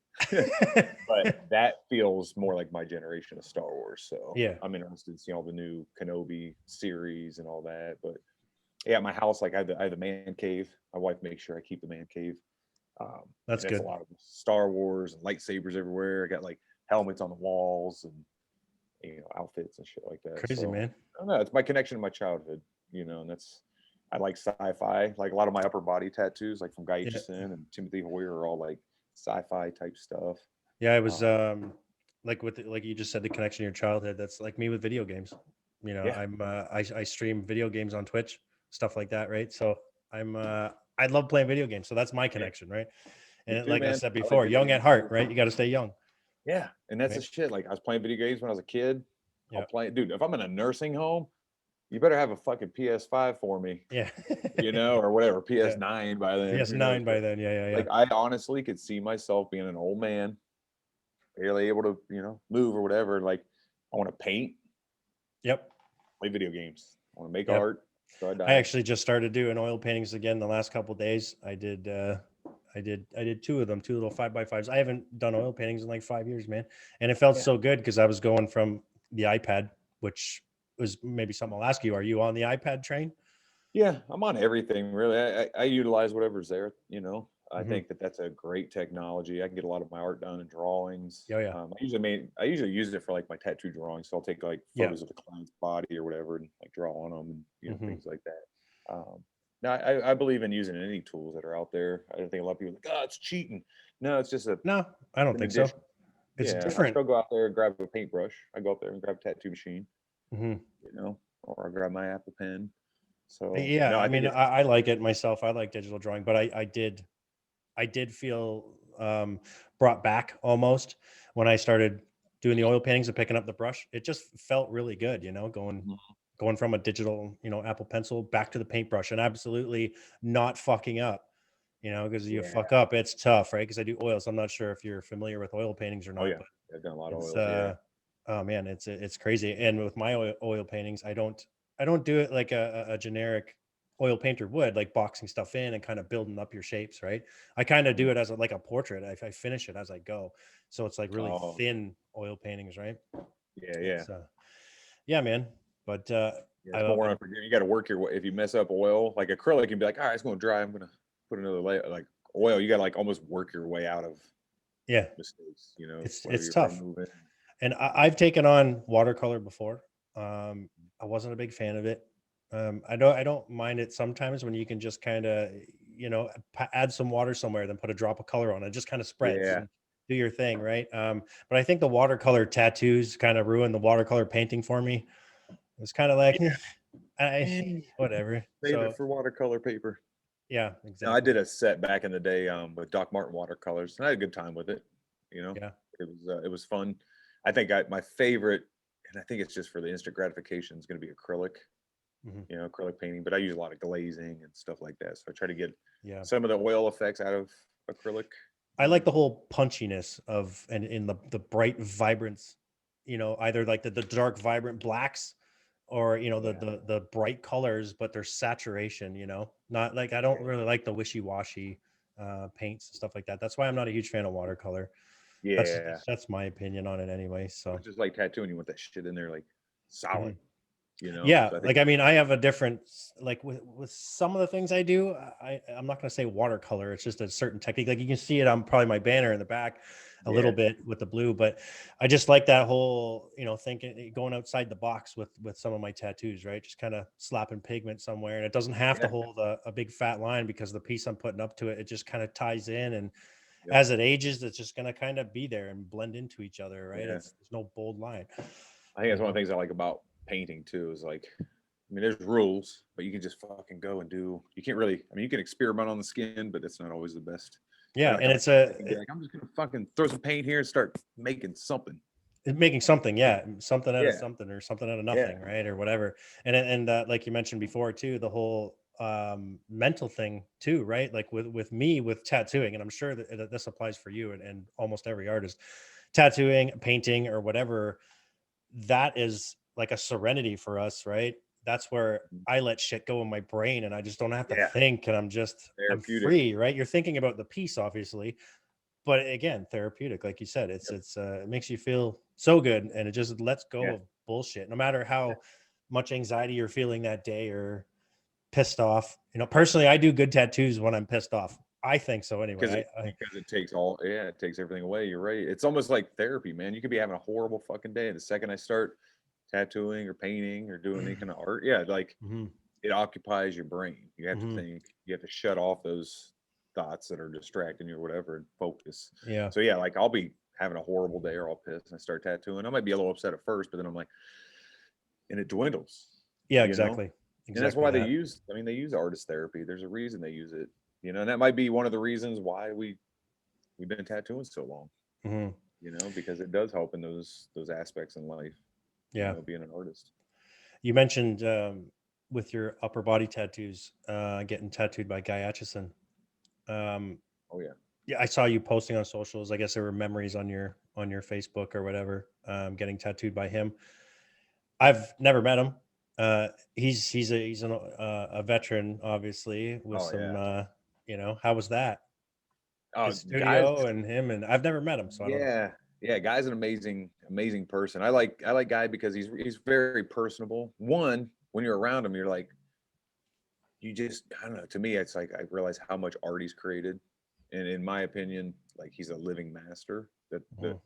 But that feels more like my generation of Star Wars. So Yeah, I'm interested to see all the new Kenobi series and all that. But yeah, at my house, like I have the man cave. My wife makes sure I keep the man cave. that's And it's a good. lot of Star Wars and lightsabers everywhere. I got like helmets on the walls and outfits and shit like that. Crazy, So man. I don't know. It's my connection to my childhood, and that's I like sci-fi. Like a lot of my upper body tattoos, like from Guy Yeah, Aitchison and Timothy Hoyer, are all like sci-fi type stuff. yeah. I was Um, like like you just said, the connection to your childhood. That's like me with video games. yeah, I stream video games on Twitch, stuff like that, right? So I love playing video games. So that's my yeah, connection, right? me And too, like I man. said I like before, video young at games heart, too. right? You got to stay young, Yeah, and that's the right? shit. Like I was playing video games when I was a kid. I'll Yeah, play, dude. If I'm in a nursing home, you better have a fucking PS5 for me, yeah, or whatever, yeah. PS9 by then. Who knows? PS9 But by then. Yeah, yeah, yeah. like, I honestly could see myself being an old man, barely able to, move or whatever. Like, I want to paint, Yep, play video games. I want to make yep. art. So I I die. actually just started doing oil paintings again the last couple days. I did two of them, two little 5x5s. I haven't done oil paintings in like 5 years, man. And it felt Yeah. so good because I was going from the iPad, which was maybe something I'll ask you. Are you on the iPad train? Yeah, I'm on everything really. I utilize whatever's there. I Hmm. think that that's a great technology. I can get a lot of my art done in drawings. Yeah, yeah, I usually use it for like my tattoo drawings. So I'll take like yeah. photos of the client's body or whatever, and like draw on them, and Hmm. things like that. Now I believe in using any tools that are out there. I don't think a lot of people are like, oh, it's cheating. No, it's just No, I don't an think so. addition. It's Yeah, I different. still go out there and grab a paintbrush. I go out there and grab a tattoo machine, Hmm. or I grab my Apple Pen. So Yeah, no, I I think mean, it's I like it myself. I like digital drawing, but I did feel brought back almost when I started doing the oil paintings and picking up the brush. It just felt really good, going from a digital, Apple Pencil back to the paintbrush and absolutely not fucking up, because you yeah. fuck up, it's tough, right? Because I do oils. I'm not sure if you're familiar with oil paintings or Oh not, yeah, but I've done a lot of it's oils. Yeah, oh man, it's crazy. And with my oil paintings, I don't do it like a generic oil painter would, like boxing stuff in and kind of building up your shapes, right? I kind of mhm. do it as like a portrait. I finish it as I go, so it's like really Oh thin oil paintings, right? yeah, yeah, It's yeah, man. But yeah. I It's love more it. unforgiving. You got to work your way. If you mess up oil, like acrylic, you can be like, all right, it's going to dry. I'm going to put another layer. Like oil, you got to like almost work your way out of Yeah, mistakes. Whether it's you're tough. removing. And I've taken on watercolor before. I wasn't a big fan of it. I don't mind it sometimes when you can just kind of, add some water somewhere, then put a drop of color on it. It just kind of spreads Yeah, and do your thing, right? But I think the watercolor tattoos kind of ruined the watercolor painting for me. It was kind of like, yeah. I Eh, whatever. Save it So for watercolor paper. yeah, No, I exactly. did a set back in the day with Doc Martin watercolors, and I had a good time with it. You know, Yeah. it was fun. I think my favorite, and I think it's just for the instant gratification, is going to be acrylic. Hmm. Acrylic painting, but I use a lot of glazing and stuff like that. So I try to get Yeah. some of the oil effects out of acrylic. I like the whole punchiness of and in the bright vibrance, either like the dark vibrant blacks or Yeah. the bright colors, but their saturation, not like I don't really like the wishy-washy paints and stuff like that. That's why I'm not a huge fan of watercolor. That's Yeah. that's my opinion on it anyway. So It's just like tattooing. You want that shit in there like mhm. solid, Yeah, So I think like I mean, I have a different like with some of the things I do. I'm not going to say watercolor. It's just a certain technique. Like you can see it on probably my banner in the back a little yeah. bit with the blue, but I just like that whole thinking going outside the box with some of my tattoos, right? Just kind of slapping pigment somewhere, and it doesn't have to Yeah. hold a big fat line because the piece I'm putting up to it, it just kind of ties in, and Yep. as it ages, it's just going to kind of be there and blend into each other, right? Yeah. There's no bold line, I think you that's one of know. the things I like about painting too, is like, I mean, there's rules, but you can just fucking go and do. You can't really. I mean, you can experiment on the skin, but it's not always the best. Yeah, Like and I it's can be like, I'm just gonna fucking throw some paint here and start making something. making something, yeah, something out of Yeah, something or something out of yeah, nothing, right? Or whatever. And like you mentioned before too, the whole mental thing too, right? Like with me with tattooing, and I'm sure that this applies for you and almost every artist, tattooing, painting, or whatever, that is like a serenity for us, right? That's where I let shit go in my brain and I just don't have to yeah. think and I'm Therapeutic. free, right? You're thinking about the piece, obviously, but again, therapeutic, like you said, it makes you feel so good, and it just lets go Yeah. of bullshit, no matter how much anxiety you're feeling that day or pissed off. Personally, I do good tattoos when I'm pissed off. I think so Because anyway. because it takes it takes everything away. You're right. It's almost like therapy, man. You could be having a horrible fucking day, and the second I start tattooing or painting or doing any kind of art, like Hmm. it occupies your brain. You have to Hmm. think. You have to shut off those thoughts that are distracting you or whatever and focus. Yeah. So yeah, like I'll be having a horrible day or all pissed and I start tattooing. I might be a little upset at first, but then I'm like, and it dwindles, Yeah, you know. exactly. And that's Exactly why that. they use artist therapy. There's a reason they use it, and that might be one of the reasons why we've been tattooing so long, Hmm. because it does help in those aspects in life, Yeah. being an artist. You mentioned with your upper body tattoos, getting tattooed by Guy Aitchison. Um, Oh yeah. yeah, I saw you posting on socials. I guess there were memories on your Facebook or whatever, getting tattooed by him. I've never met him. He's a veteran, obviously, with Oh some. yeah. How was that? Oh, His guys. studio and him, and I've never met him, so I don't know. Yeah. Yeah, Guy's an amazing person. I like Guy because he's very personable. One, when you're around him, you're like, you just, I don't know, to me it's like I realize how much art he's created. And in my opinion, like he's a living master that Mhm.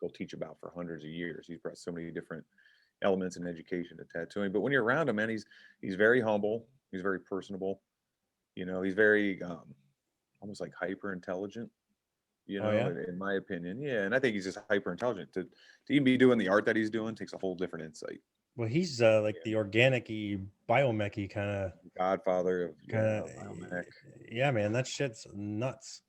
they'll teach about for hundreds of years. He's brought so many different elements in education to tattooing. But when you're around him, man, he's very humble. He's very personable. He's very almost like hyper intelligent. Oh yeah. In my opinion, yeah. And I think he's just hyper intelligent to even be doing the art that he's doing takes a whole different insight. Well, he's like the organic-y, biomech-y Godfather of kind of. biomech. Yeah, man, that shit's nuts.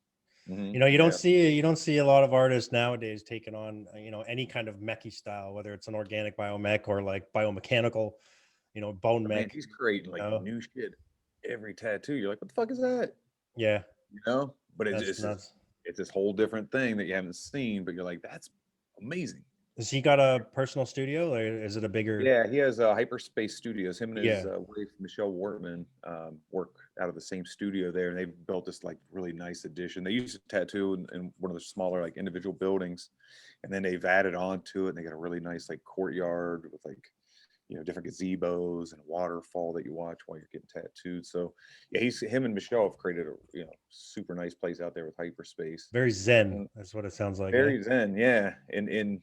You don't Yeah, see a lot of artists nowadays taking on any kind of mechy style, whether it's an organic biomech or like biomechanical, bone but man, mech. he's creating like new shit every tattoo. You're like, what the fuck is that? Yeah, But it's that's just nuts. it's this whole different thing that you haven't seen, but you're like, that's amazing. Has he got a personal studio, or is it a bigger? Yeah, he has Hyperspace Studios. Him and his Yeah. wife Michelle Wortman work out of the same studio there, and they've built this like really nice addition. They used to tattoo in one of the smaller like individual buildings, and then they've added on to it. And they got a really nice like courtyard with like different gazebos and a waterfall that you watch while you're getting tattooed. So yeah, him and Michelle have created a super nice place out there with Hyperspace. Very zen. Mm, That's what it sounds like, eh? Very zen, yeah. And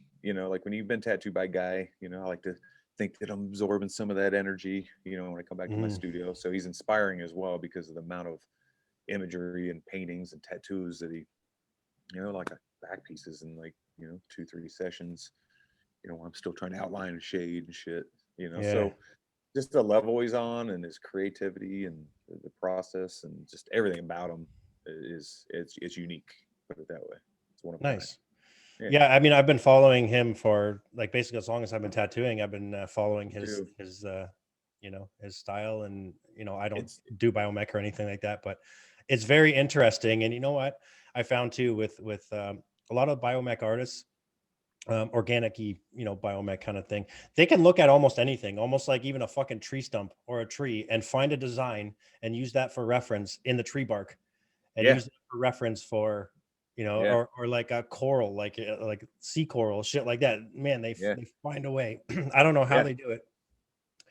like when you've been tattooed by Guy, I like to think that I'm absorbing some of that energy, when I come back to my Mhm. studio. So he's inspiring as well because of the amount of imagery and paintings and tattoos that he, like back pieces in like, 2-3 sessions, I'm still trying to outline and shade and shit, Yeah. so just the level he's on and his creativity and the process and just everything about him it's unique, put it that way. It's one of a kind. Nice. Yeah, Yeah, I mean, I've been following him for like basically as long as I've been tattooing. I've been following his dude, his his style, and I don't it's do biomech or anything like that, but it's very interesting. And you know what I found too with a lot of biomech artists, organic-y, biomech kind of thing, they can look at almost anything, almost like even a fucking tree stump or a tree, and find a design and use that for reference in the tree bark, and yeah, use it for reference for yeah, or like a coral, like sea coral, shit like that. Man, yeah, they find a way. I don't know how yeah, they do it.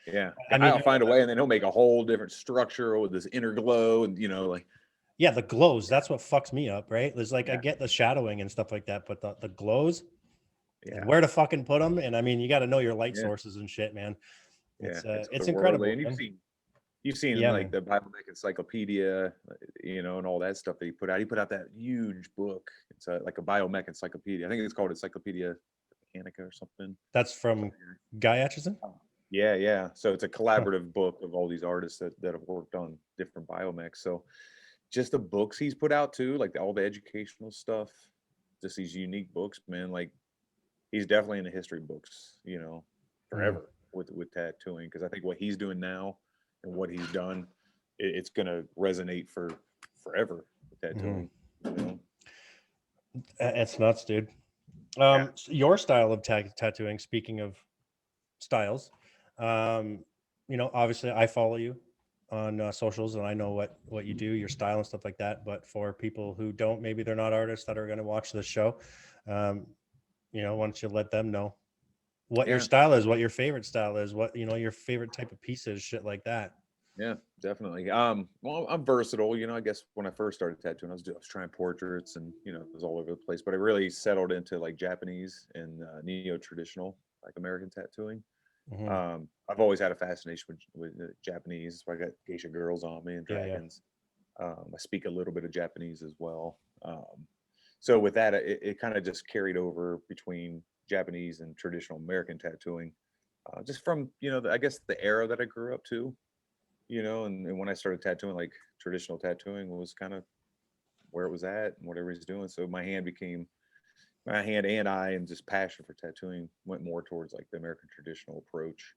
yeah. I Guy mean, will find a way, and then he'll make a whole different structure with this inner glow, and like yeah, the glows, yeah, that's what fucks me up, right? There's like, I yeah, get the shadowing and stuff like that, but the glows and yeah, where to fucking put them. And I mean, you got to know your light yeah, sources and shit, man. yeah. It's It's it's otherworldly, incredible, and man. you've seen in Yeah, like man. the Bible Encyclopedia, and all that stuff that he put out. He put out that huge book. It's like a biomech encyclopedia. I think it's called Encyclopedia Mechanica or something. That's from Something like Guy Aitchison. that. Yeah, yeah. So it's a Huh. collaborative book of all these artists that have worked on different biomechs. So just the books he's put out too, like all the educational stuff, just these unique books, man. Like he's definitely in the history books, Mm. forever with tattooing. Because I think what he's doing now and what he's done, it's gonna resonate for forever with Hmm. tattooing. You know? It's nuts, dude. Yeah. Your style of tattooing, speaking of styles, obviously I follow you. on socials, and I know what you do, your style and stuff like that. But for people who don't, maybe they're not artists that are going to watch this show, um, why don't you let them know what your Yeah. style is, what your favorite style is, what your favorite type of pieces, shit like that. Yeah, definitely. Well, I'm versatile. I guess when I first started tattooing, I was trying portraits, and it was all over the place. But I really settled into like Japanese and neo-traditional, like American tattooing. Hmm. I've always had a fascination with Japanese. So I got geisha girls on me and Yeah, yeah. dragons. I speak a little bit of Japanese as well. So with that, it kind of just carried over between Japanese and traditional American tattooing, just from I guess the era that I grew up to. And when I started tattooing, like traditional tattooing was kind of where it was at and whatever he's doing. So my hand and eye and just passion for tattooing went more towards like the American traditional approach.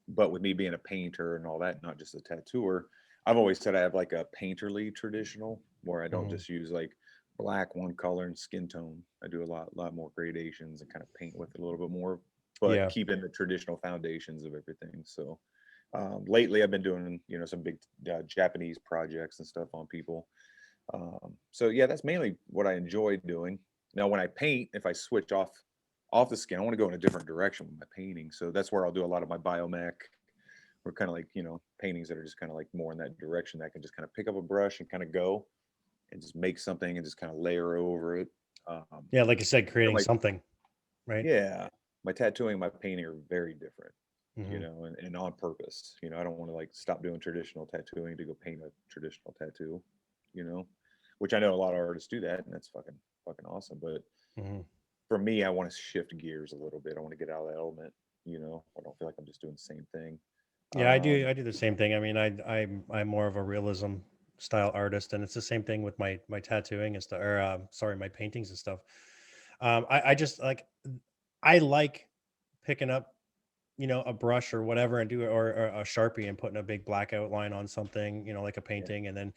But with me being a painter and all that, not just a tattooer, I've always said I have like a painterly traditional where I don't Hmm. just use like black, one color, and skin tone. I do a lot more gradations and kind of paint with it a little bit more, but Yeah. keeping the traditional foundations of everything. So lately, I've been doing some big Japanese projects and stuff on people. So yeah, that's mainly what I enjoy doing. Now, when I paint, if I switch off the skin, I want to go in a different direction with my painting. So that's where I'll do a lot of my biomech, or kind of like paintings that are just kind of like more in that direction that I can just kind of pick up a brush and kind of go and just make something and just kind of layer over it. Um, Yeah, like I said, so creating my something, right? Yeah, my tattooing and my painting are very different, Hmm. and on purpose. I don't want to like stop doing traditional tattooing to go paint a traditional tattoo, you know, which I know a lot of artists do that, and that's fucking awesome. But Hmm. for me, I want to shift gears a little bit. I want to get out of that element. I don't feel like I'm just doing the same thing. Yeah, I do. Um, I do the same thing. I mean, I'm more of a realism style artist, and it's the same thing with my tattooing and stuff. Or sorry, my paintings and stuff. I just I like picking up a brush or whatever and do it, or a Sharpie and putting a big black outline on something, like a yeah, painting. And then,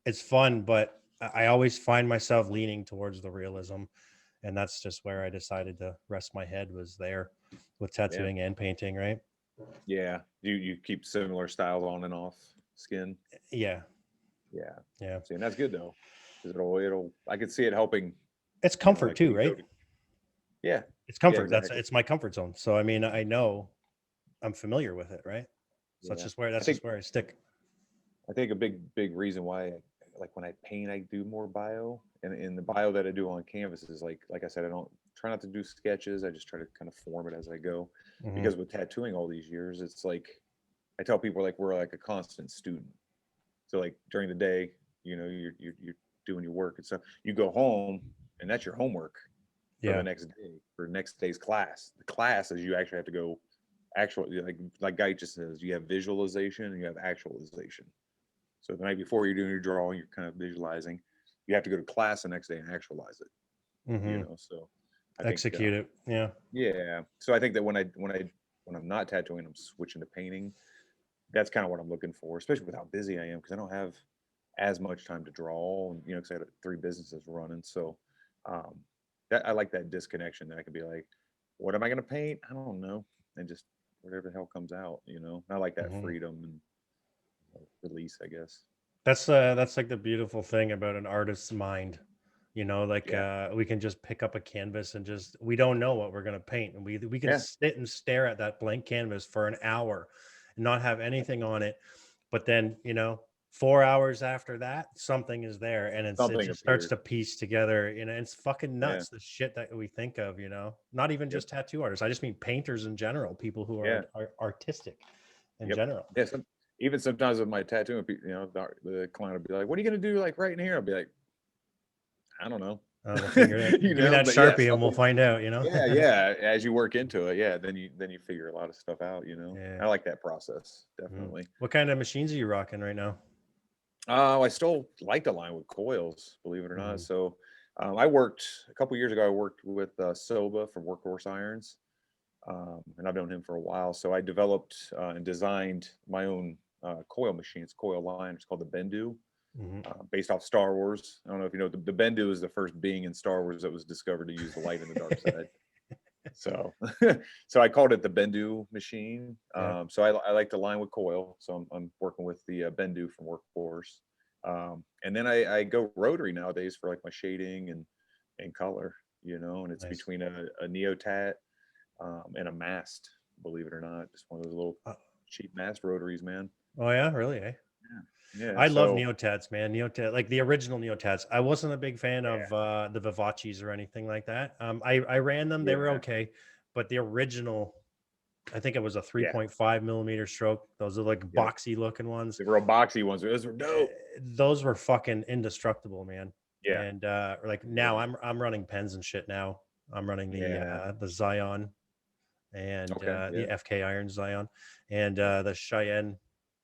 it's fun, but I always find myself leaning towards the realism. And that's just where I decided to rest my head, was there with yeah, tattooing and painting, right? yeah. You keep similar styles on and off skin. Yeah. Yeah, Yeah. see, and that's good though, because it'll I could see it helping. It's comfort Like when too, you go right? to Yeah, It's yeah, comfort. exactly. It's my comfort zone. So, I mean, I know I'm familiar with it, right? So Yeah, I that's think just where I stick. I think a big reason why, like when I paint, I do more bio, and in the bio that I do on canvas is like I said, I don't try not to do sketches. I just try to kind of form it as I go, Hmm. because with tattooing all these years, it's like I tell people like we're like a constant student. So like during the day, you're doing your work and stuff. You go home, and that's your homework for the Yeah. next day, for next day's class. The class is you actually have to go actual, like Guy just says, you have visualization and you have actualization. So the night before you're doing your drawing, you're kind of visualizing. You have to go to class the next day and actualize it. Hmm. So I think Execute it. Yeah. yeah. So I think that when I'm not tattooing, I'm switching to painting. That's kind of what I'm looking for, especially with how busy I am, because I don't have as much time to draw. And because I got 3 businesses running, so um, that I like that disconnection. That I can be like, what am I going to paint? I don't know, and just whatever the hell comes out. I like that Hmm. freedom and release, I guess. That's like the beautiful thing about an artist's mind. Like Yeah, we can just pick up a canvas and just, we don't know what we're gonna paint, and we can yeah, sit and stare at that blank canvas for an hour and not have anything on it. But then, 4 hours after that, something is there, and it something just starts appears. to piece together. It's fucking Yeah, nuts, the shit that we think of. Not even yep, just tattoo artists. I just mean painters in general, people who yeah, are artistic in yep, general. yeah. Even sometimes with my tattooing, the client will be like, "What are you going to do? Like right in here?" I'll be like, "I don't know," We'll figure it out. Give me that But yeah, Sharpie and we'll something. find out. Yeah, yeah. As you work into it, yeah, then you figure a lot of stuff out. Yeah. I like that process Mm. definitely. What kind of machines are you rocking right now? I still like to line with coils, believe it or not. Mhm. So, I worked a couple years ago. I worked with Soba from Workhorse Irons, and I've known him for a while. So I developed and designed my own coil machine. It's coil line. It's called the Bendu, Mhm. based off Star Wars. I don't know if you know the Bendu is the first being in Star Wars that was discovered to use the light and the dark side. So, so I called it the Bendu machine. Yeah. So I like to line with coil. So I'm working with the Bendu from Workforce. And then I go rotary nowadays for like my shading and color, and it's Nice. between a Neotat and a mast, believe it or not, just one of those little Uh, cheap mast rotaries, man. oh yeah, really? Eh? Yeah. Yeah. I love So Neotats, man. Neotat, like the original Neotats. I wasn't a big fan yeah, of the Vivaces or anything like that. I ran them; they were yeah, okay, but the original, I think it was a yeah. 3.5 millimeter stroke. Those are like Yep. boxy looking ones. The real boxy ones, those were dope. Those were fucking indestructible, man. Yeah. And like now, Yeah. I'm running pens and shit now. I'm running Yeah. the Zion and Okay. the Yeah. FK Iron Zion and the Cheyenne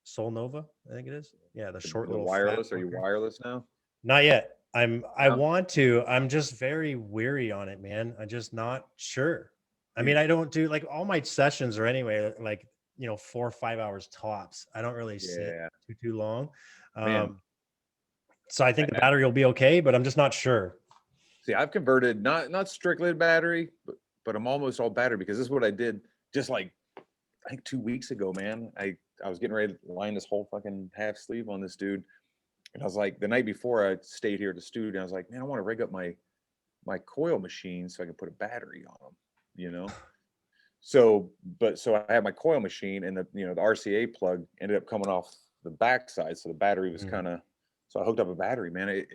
Soul Nova, I think it is. Yeah, the short The little fat wireless, are you fucker. wireless now? Not yet. I No, want to. I'm just very weary on it, man. I'm just not sure. I mean, dude. I don't do like all my sessions are anyway like 4 or 5 hours tops. I don't really sit Yeah, too long. man. Um, so I think the I battery will be okay, but I'm just not sure. see. I've converted not strictly to battery, but I'm almost all battery because this is what I did just like I think 2 weeks ago, man. I was getting ready to line this whole fucking half sleeve on this dude, and I was like, the night before I stayed here at the studio, I was like, man, I want to rig up my coil machine so I can put a battery on them, you know. So I had my coil machine, and the RCA plug ended up coming off the backside, so the battery was Mhm. kind of. So I hooked up a battery, man. It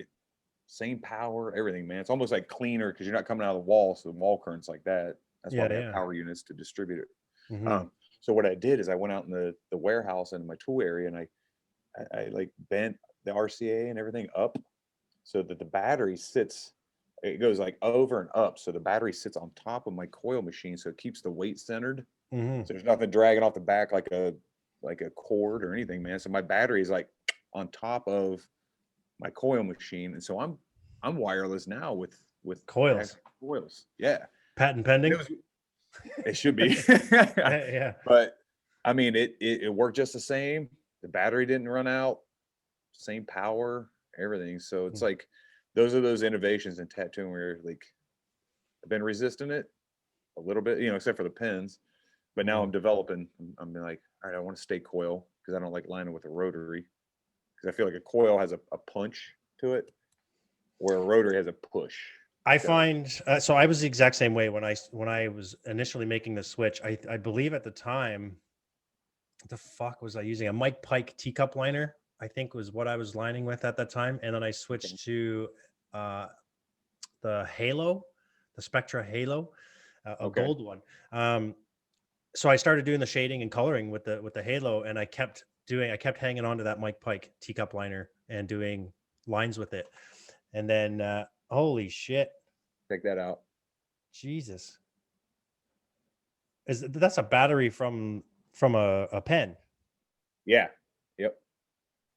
same power, everything, man. It's almost like cleaner because you're not coming out of the wall, so the wall current's like that. That's why Yeah, we have yeah. power units to distribute it. Hmm. So what I did is I went out in the warehouse and my tool area, and I like bent the RCA and everything up so that the battery sits. It goes like over and up, so the battery sits on top of my coil machine, so it keeps the weight centered. Hmm. So there's nothing dragging off the back like a cord or anything, man. So my battery is like on top of my coil machine, and so I'm wireless now with Coils, actual coils. Yeah, patent and pending. it should be, Yeah. but I mean it worked just the same. The battery didn't run out, same power, everything. So it's Mm. like those are those innovations in tattooing where like I've been resisting it a little bit, except for the pins. But now Mhm. I'm developing. I'm like, all right, I want to stay coil because I don't like lining with a rotary because I feel like a coil has a punch to it, where a rotary has a push. I So find so I was the exact same way when I was initially making the switch. I believe at the time, what the fuck was I using? A Mike Pike teacup liner, I think was what I was lining with at that time, and then I okay, switched to uh, the Halo, the Spectra Halo, a okay, gold one. Um, so I started doing the shading and coloring with the Halo, and I kept hanging on to that Mike Pike teacup liner and doing lines with it, and then holy shit, check that out. Jesus, that's a battery from a pen? Yeah, yep.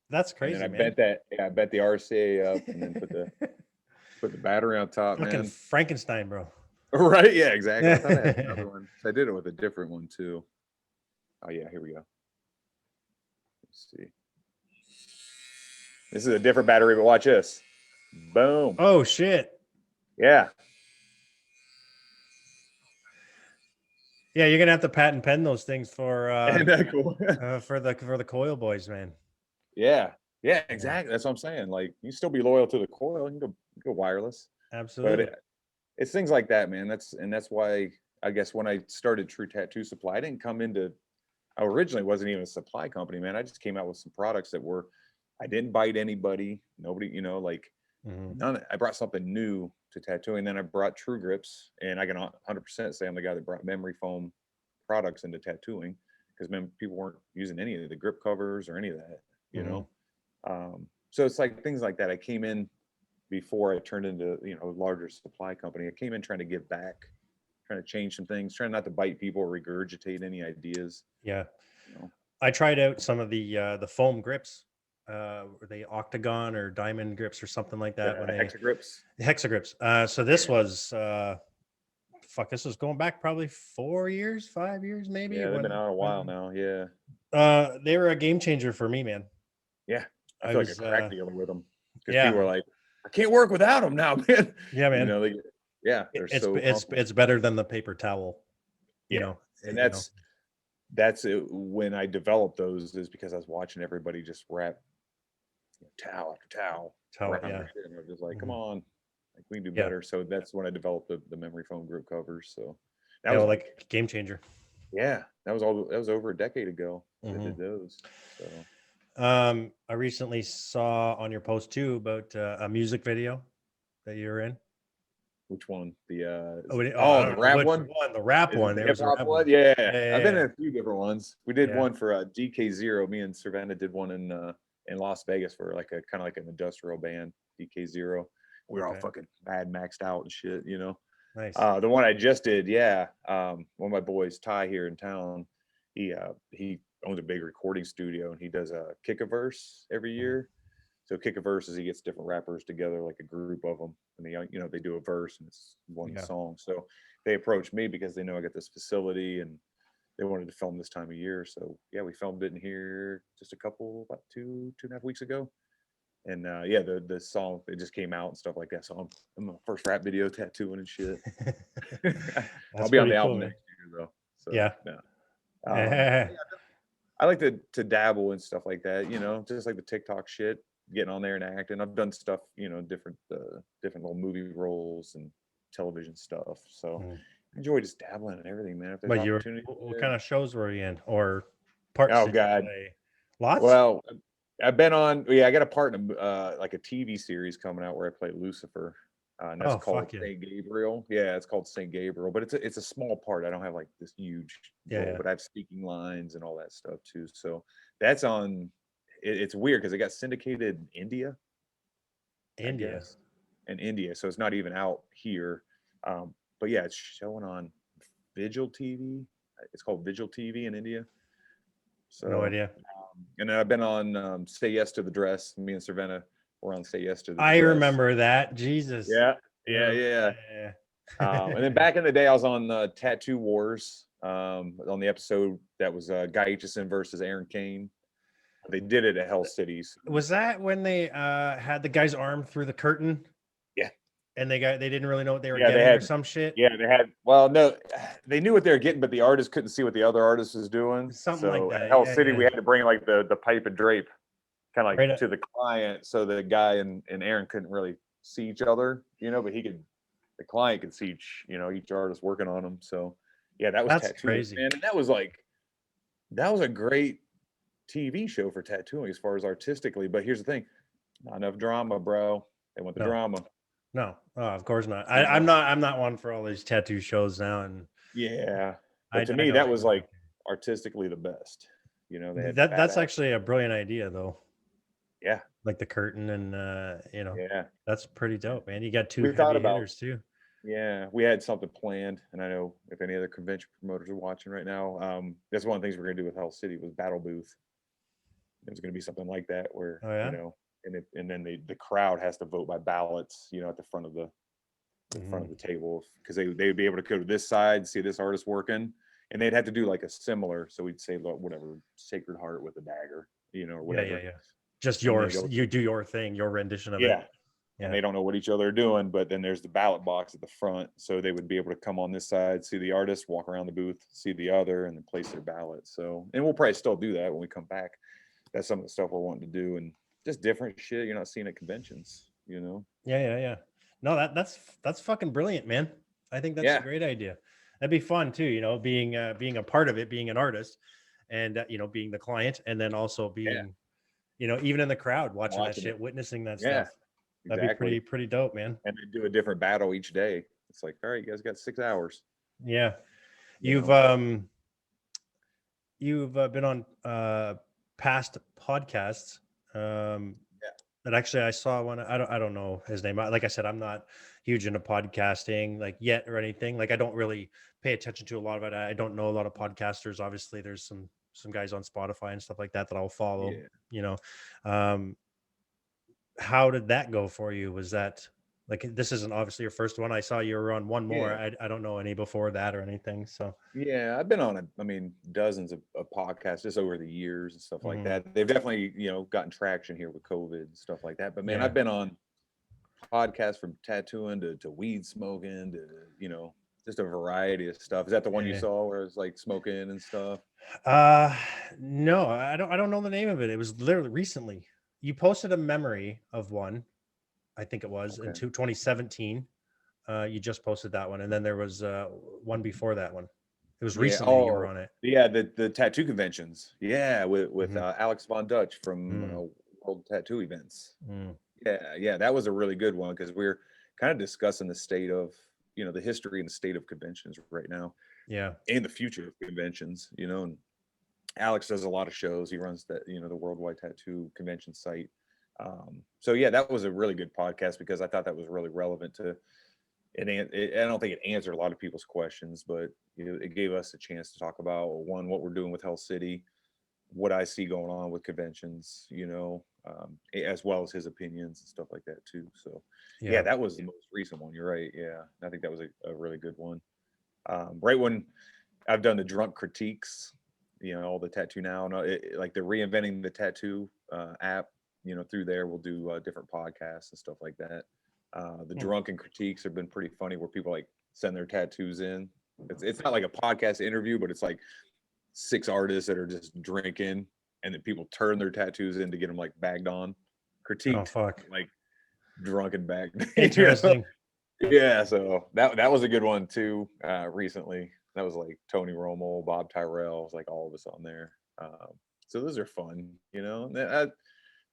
That's And then crazy, man. I bet the RCA up, and then put the battery on top, Fucking man. Frankenstein, bro. Right? Yeah, exactly. I thought I had another one. So I did it with a different one too. Oh yeah, here we go. Let's see. This is a different battery, but watch this. Boom. Oh shit. Yeah. Yeah, you're gonna have to patent pen those things Isn't that cool? for the coil boys, man. Yeah. Yeah, Yeah, exactly. That's what I'm saying. Like you still be loyal to the coil, you go wireless. But absolutely. it's things like that, man. That's why I guess when I started True Tattoo Supply, I didn't come into I originally wasn't even a supply company, man. I just came out with some products that were I didn't bite anybody. Nobody, like Mhm. none. I brought something new to tattooing. Then I brought True Grips, and I can 100% say I'm the guy that brought memory foam products into tattooing because people weren't using any of the grip covers or any of that, you Mhm. know. So it's like things like that. I came in before I turned into a larger supply company. I came in trying to give back, trying to change some things, trying not to bite people or regurgitate any ideas. Yeah. You know, I tried out some of the foam grips, were they octagon or diamond grips or something like that when the they hexagrips. the hexagrips. So this Yeah, was fuck, this was going back probably 4 years, 5 years maybe yeah, they've been out a while when now. Yeah, they were a game changer for me, man. yeah. I I feel like a was crack dealer with them because people are yeah, like, I can't work without them now, man. yeah, man. They Yeah, they're so comfortable. It's better than the paper towel, you Yeah, know. and You know. that's it. When I developed those is because I was watching everybody just wrap towel after towel Towel, around yeah. their shit, and I was just like, come Mhm. on, like we can do Yeah. better. So that's when I developed the memory foam group covers. So that Yeah, was well, like, like game changer. yeah, that was over a decade ago. I Hmm. did those. So I recently saw on your post too about a music video that you were in. which one? I The don't know rap which one. one. The rap Is it one. the There hip was a hop rap one. one? Yeah, Yeah, I've been yeah, in a few different ones. We did yeah. one for DK0. Me and Savannah did one in Las Vegas for like a kind of like an industrial band, DK0. We were all Okay, fucking mad maxed out and shit, you know. nice. The one I just did, yeah. One of my boys, Ty, here in town, he owns a big recording studio and he does a kick a verse every Mhm. year. So kick a verse is he gets different rappers together, like a group of them, and they do a verse and it's one Yeah. song. So they approached me because they know I got this facility and they wanted to film this time of year. So yeah, we filmed it in here just about 2.5 weeks ago. And yeah, the song it just came out and stuff like that. So I'm my first rap video tattooing and shit. I'll That's be on pretty the cool, album man. next year though. So Yeah. no. Yeah, I like to dabble in stuff like that, just like the TikTok shit, getting on there and acting. I've done stuff, different little movie roles and television stuff. So Mm. I enjoy just dabbling in everything, man. If there's But opportunity. what Yeah. kind of shows were you in, or parts Oh did you God. play? Lots. Well, I've been on. Yeah, I got a part in like a TV series coming out where I play Lucifer, and that's Oh, called fuck yeah. Saint Gabriel. Yeah, it's called Saint Gabriel, but it's a small part. I don't have like this huge Yeah, role, yeah. but I have speaking lines and all that stuff too. So that's on. It's weird because it got syndicated in India, I India. guess, in India. So it's not even out here. But yeah, it's showing on Vigil TV. It's called Vigil TV in India. No So idea. and then I've been on Say Yes to the Dress. Me and Savannah were on Say Yes to the I Dress. remember that. Jesus. Yeah, I yeah, remember. yeah. Yeah, And then yeah. back in the day, I was on Tattoo Wars on the episode that was Guy Aitchison versus Aaron Kane. They did it at Hell Cities. Was that when they had the guy's arm through the curtain Yeah, and they didn't really know what they were yeah, they getting or had. some shit? Yeah, they had. Well, no, they knew what they were getting, but the artist couldn't see what the other artist was doing. Something like So at that. Hell Yeah, City, yeah. we had to bring like the pipe and drape kind of like Right. to the client, so the guy and Aaron couldn't really see each other, but the client could see each artist working on them. So yeah, that was That's tattooing, crazy. man, and that was a great TV show for tattooing as far as artistically. But here's the thing, not enough drama, bro. They want the No, drama. no. Oh, of course not. You know? I'm not one for all these tattoo shows now, and Yeah, I but to I me, don't that was really like artistically the best. They had that's badass. actually a brilliant idea though. Yeah, Like the curtain and yeah. that's pretty dope, man. You got two We thought heavy about hitters too. Yeah, we had something planned, and I know if any other convention promoters are watching right now, that's one of the things we're gonna do with Hell City was Battle Booth. There's gonna be something like that where Oh yeah. and then the crowd has to vote by ballots, at the front of Hmm. the table because they'd be able to go to this side, see this artist working, and they'd have to do like a similar. So we'd say whatever Sacred Heart with a dagger, or Yeah, yeah, whatever, yeah. Just and they yours. go You do your thing, your rendition of it. yeah, and Yeah. they don't know what each other are doing, but then there's the ballot box at the front, so they would be able to come on this side, see the artist, walk around the booth, see the other, and then place their ballot. So, and we'll probably still do that when we come back. That's some of the stuff we're wanting to do, and just different shit you're not seeing at conventions. Yeah, yeah, yeah. No, that's fucking brilliant, man. I think that's a Yeah, great idea. That'd be fun too, being a part of it, being an artist, and being the client, and then also yeah, being, even in the crowd watching that watching it. shit, witnessing that Yeah, stuff. That'd be exactly. pretty dope, man. And they do a different battle each day. It's like, all right, you guys got 6 hours. Yeah. You You've know? been on past podcasts. Yeah. But actually, I saw one. I don't know his name. Like I said, I'm not huge into podcasting like yet or anything. Like I don't really pay attention to a lot of it. I don't know a lot of podcasters. Obviously, there's some guys on Spotify and stuff like that that I'll follow. Yeah. You know, um, how did that go for you? Was that like this isn't obviously your first one? I saw you were on one more. Yeah. I don't know any before that or anything. So Yeah, I've been on dozens of podcasts just over the years and stuff like mhm. that. They've definitely, gotten traction here with COVID and stuff like that. But man, Yeah. I've been on podcasts from tattooing to weed smoking to, just a variety of stuff. Is that the one you Yeah. saw where it's like smoking and stuff? Uh, no, I don't know the name of it. It was literally recently. You posted a memory of one, I think it was in Okay. 2017. You just posted that one, and then there was one before that one. It was Yeah. recently you were Oh, on it. yeah. The tattoo conventions. Yeah, with Mhm. Alex Von Dutch from Mm, World Tattoo Events. mm, Yeah, that was a really good one because we're kind of discussing the state of, the history and the state of conventions right now yeah. and the future of conventions. And Alex does a lot of shows. He runs the Worldwide Tattoo Convention site. So yeah, that was a really good podcast because I thought that was really relevant to I don't think it answered a lot of people's questions, but it gave us a chance to talk about one, what we're doing with Hell City, what I see going on with conventions, as well as his opinions and stuff like that too. So, yeah, Yeah. that was the most recent one. You're right. Yeah, I think that was a really good one. Right when I've done the drunk critiques, all the tattoo now, and like the reinventing the tattoo app, through there we'll do different podcasts and stuff like that. The Hmm. drunken critiques have been pretty funny, where people like send their tattoos in. It's not like a podcast interview, but it's like 6 artists that are just drinking, and then people turn their tattoos in to get them like bagged on, Oh critiqued, fuck. like drunken bagged. Interesting. Yeah, so that was a good one too. Recently, that was like Tony Romo, Bob Tyrell, was like all of us on there. So those are fun,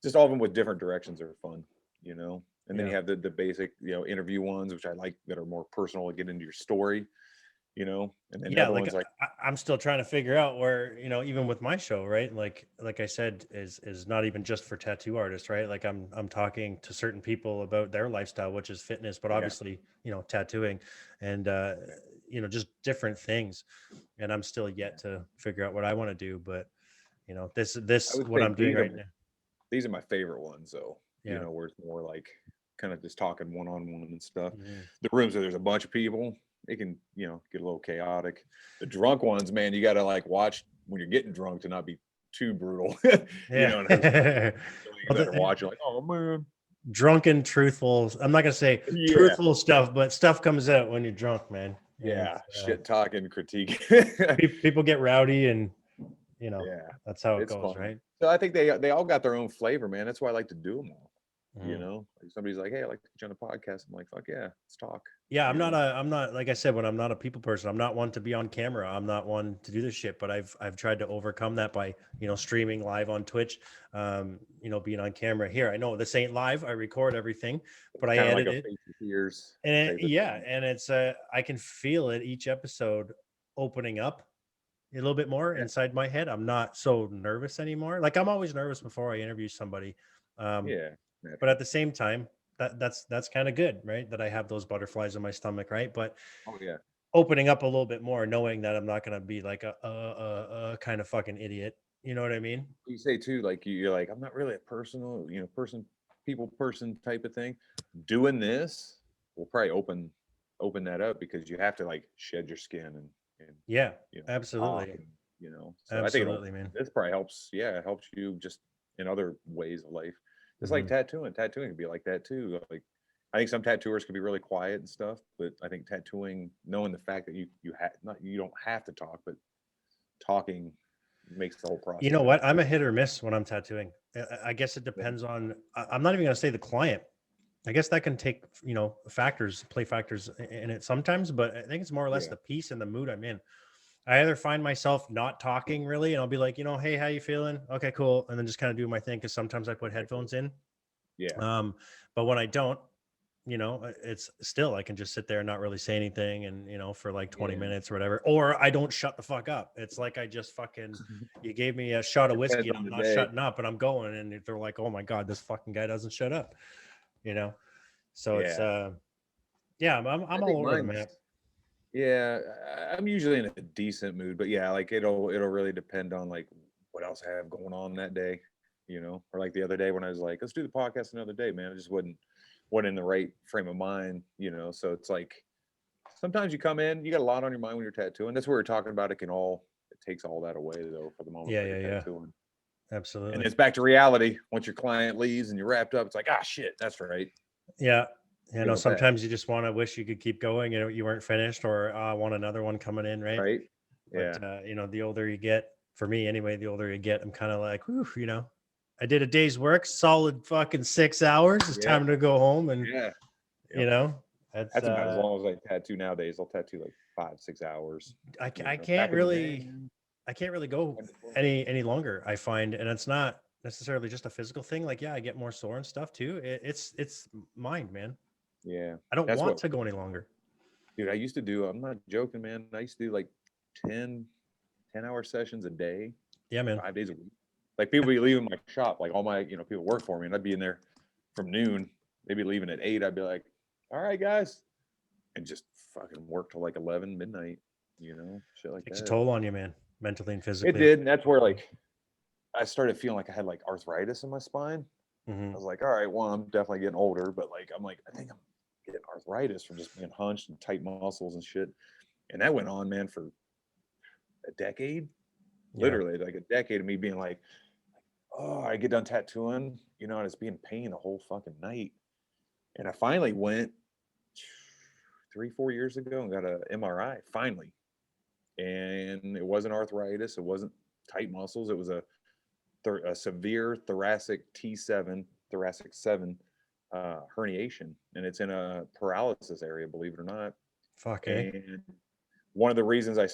just all of them with different directions are fun. And then Yeah. you have the basic, interview ones, which I like, that are more personal, get into your story, and then the Yeah, other like ones like, I'm still trying to figure out where, even with my show, right? Like I said, is not even just for tattoo artists, right? Like I'm talking to certain people about their lifestyle, which is fitness, but yeah, obviously, tattooing and just different things. And I'm still yet to figure out what I want to do, but I this would what say I'm doing right now. these are my favorite ones, though. Yeah. Where it's more like kind of just talking one on one and stuff. Mhm. The rooms where there's a bunch of people, it can, get a little chaotic. The drunk ones, man, you got to like watch when you're getting drunk to not be too brutal. Yeah. And there's you Well, better watch. You're like, oh man, drunken, truthful. I'm not gonna say yeah, truthful stuff, but stuff comes out when you're drunk, man. And yeah, shit talking critique. people get rowdy, and Yeah, that's how it it's goes, fun. right? So I think they all got their own flavor, man. That's why I like to do them all. Mhm. Like somebody's like, hey, I like to get you on a podcast. I'm like, fuck yeah, let's talk. Yeah, You know. I'm not like I said, when I'm not a people person, I'm not one to be on camera. I'm not one to do this shit, but I've tried to overcome that by, streaming live on Twitch, being on camera here. I know this ain't live. I record everything, but I Kind of like edit a it. face your fears And type of yeah, thing. and it's I can feel it each episode opening up a little bit more Yeah, inside my head. I'm not so nervous anymore. Like I'm always nervous before I interview somebody. Um, yeah, but natural. at the same time, that's kind of good, right? That I have those butterflies in my stomach, right? But Oh yeah. opening up a little bit more, knowing that I'm not gonna be like a kind of fucking idiot. You know what I mean? You say too, like you're like, I'm not really a personal, people person type of thing. Doing this will probably open that up because you have to like shed your skin and Yeah, you know talk absolutely, and so I think absolutely, man. this probably helps. Yeah, it helps you just in other ways of life. Just like Hmm. tattooing can be like that too. Like I think some tattooers can be really quiet and stuff, but I think tattooing, knowing the fact that you don't have to talk, but talking makes the whole You process know better what? I'm too. a hit or miss when I'm tattooing. I guess it Yeah. depends on. I'm not even gonna say the client. I guess that can take, play factors in it sometimes, but I think it's more or less Yeah. the piece and the mood I'm in. I either find myself not talking really, and I'll be like, hey, how you feeling? Okay, cool, and then just kind of do my thing because sometimes I put Okay, cool. headphones in. Yeah. Um, but when I don't, it's still I can just sit there and not really say anything, and for like 20 Yeah. minutes or whatever, or I don't shut the fuck up. It's like I just fucking you gave me a shot of whiskey Depends and on I'm the not day. shutting up, and I'm going, and they're like, oh my god, this fucking guy doesn't shut up, you know. So it's Yeah. yeah, I'm I all think over the mine's map. yeah, I'm usually in a decent mood, but yeah, like it'll really depend on like what else I have going on that day, or like the other day when I was like, let's do the podcast another day, man. I just wasn't in the right frame of mind. So it's like sometimes you come in, you got a lot on your mind when you're tattooing. That's what we're talking about. It takes all that away though for the moment Yeah, while you're yeah, yeah, tattooing. And absolutely. it's back to reality. Once your client leaves and you're wrapped up, it's like, ah shit, that's right. Yeah. You Deal know, with that, sometimes you just want to wish you could keep going. You weren't finished, or want another one coming in, right? right? But Yeah, the older you get, for me anyway, the older you get, I'm kind of like, whew, I did a day's work, solid fucking 6 hours. It's yeah, time to go home, and yeah. you Yep. know, that's That's about as long as I tattoo nowadays. I'll tattoo like 5, 6 hours. I Back can't in the day, really I can't really go 10 to 12. any longer. I find, and it's not necessarily just a physical thing. Like, yeah, I get more sore and stuff too. It's mind, man. Yeah, I don't that's want what, to go any longer. dude. I used to do. I'm not joking, man. I used to do like 10, 10 hour sessions a day, Yeah, man. 5 days a week. Like people be leaving my shop, like all my people work for me, and I'd be in there from noon. They'd be leaving at 8. I'd be like, all right, guys, and just fucking work till like 11 midnight. Shit like Takes a that. toll on you, man, mentally and It physically. did, and that's where like I started feeling like I had like arthritis in my spine. I Hmm. was like, all right, well, I'm definitely getting older, but like, I'm like, I think I'm getting arthritis from just being hunched and tight muscles and shit. And that went on, man, for a decade, Yeah. literally like a decade of me being like, oh, I get done tattooing, and it's being pain the whole fucking night. And I finally went 3, 4 years ago and got a MRI finally. And it wasn't arthritis. It wasn't tight muscles. It was a severe thoracic 7 herniation, and it's in a paralysis area, believe it or not. Fuck, eh? And one of the reasons I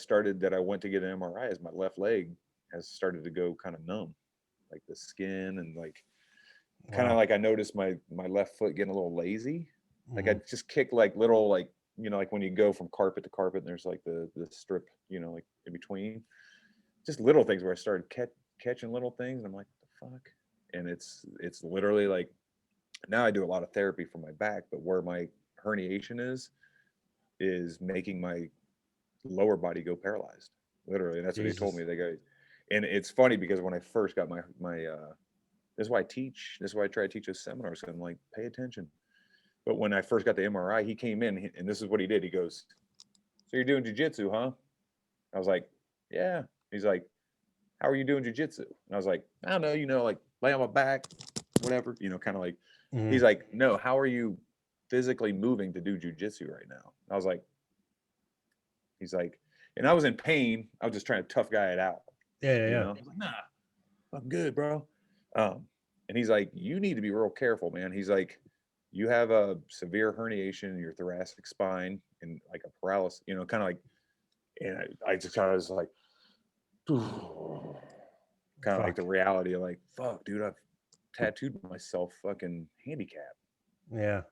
went to get an MRI is my left leg has started to go kind of numb, like the skin, and like kind of Wow. like I noticed my left foot getting a little lazy. Like I Hmm. just kick like little like like when you go from carpet to carpet and there's like the strip like in between, just little things where I started catching little things, and I'm like, what the fuck? And it's literally like now I do a lot of therapy for my back, but where my herniation is making my lower body go paralyzed. Literally, and that's what he told Jesus. me. They go, and it's funny because when I first got my this is why I teach. This is why I try to teach those seminars. 'Cause I'm like, pay attention. But when I first got the MRI, he came in and this is what he did. He goes, "So you're doing jujitsu, huh?" I was like, "Yeah." He's like, "How are you doing jujitsu?" And I was like, "I don't know, like lay on my back, whatever, kind of like." He's Hmm. like, "No, how are you physically moving to do jujitsu right now?" I was like, he's like, and I was in pain. I was just trying to tough guy it out, Yeah, yeah, you yeah. know. He's like, "Nah, I'm good, bro." Um, and he's like, "You need to be real careful, man." He's like, "You have a severe herniation in your thoracic spine and like a paralysis, kind of like." And I just kind of was like, kind of like the Fuck. reality of like, fuck, dude, I've tattooed myself fucking handicapped, Yeah.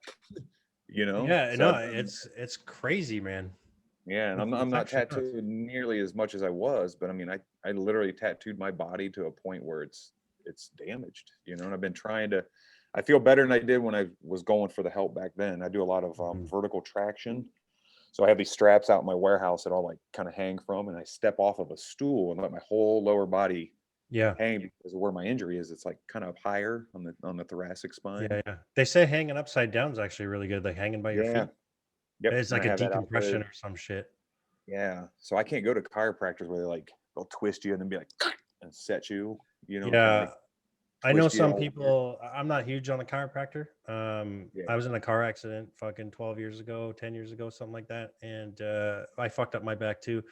you know? Yeah. So No, I've done, it's crazy, man. yeah, and I'm It's not actually nuts. tattooed nearly as much as I was, but I mean, I literally tattooed my body to a point where it's damaged, and I've been trying to, I feel better than I did when I was going for the help back then. I do a lot of Mhm. vertical traction. So I have these straps out in my warehouse that I'll like kind of hang from, and I step off of a stool and let my whole lower body Yeah. hang because of where my injury is. It's like kind of higher on the thoracic spine. Yeah, yeah. They say hanging upside down is actually really good, like hanging by your Yeah. feet. Yep. It's And I like a have that decompression outfitted. or some shit. Yeah. So I can't go to chiropractors where they'll twist you and then be like and set you, kind of like Yeah. I know twist you some all weird. people. I'm not huge on the chiropractor. Yeah. I was in a car accident fucking 12 years ago, 10 years ago, something like that. And I fucked up my back too.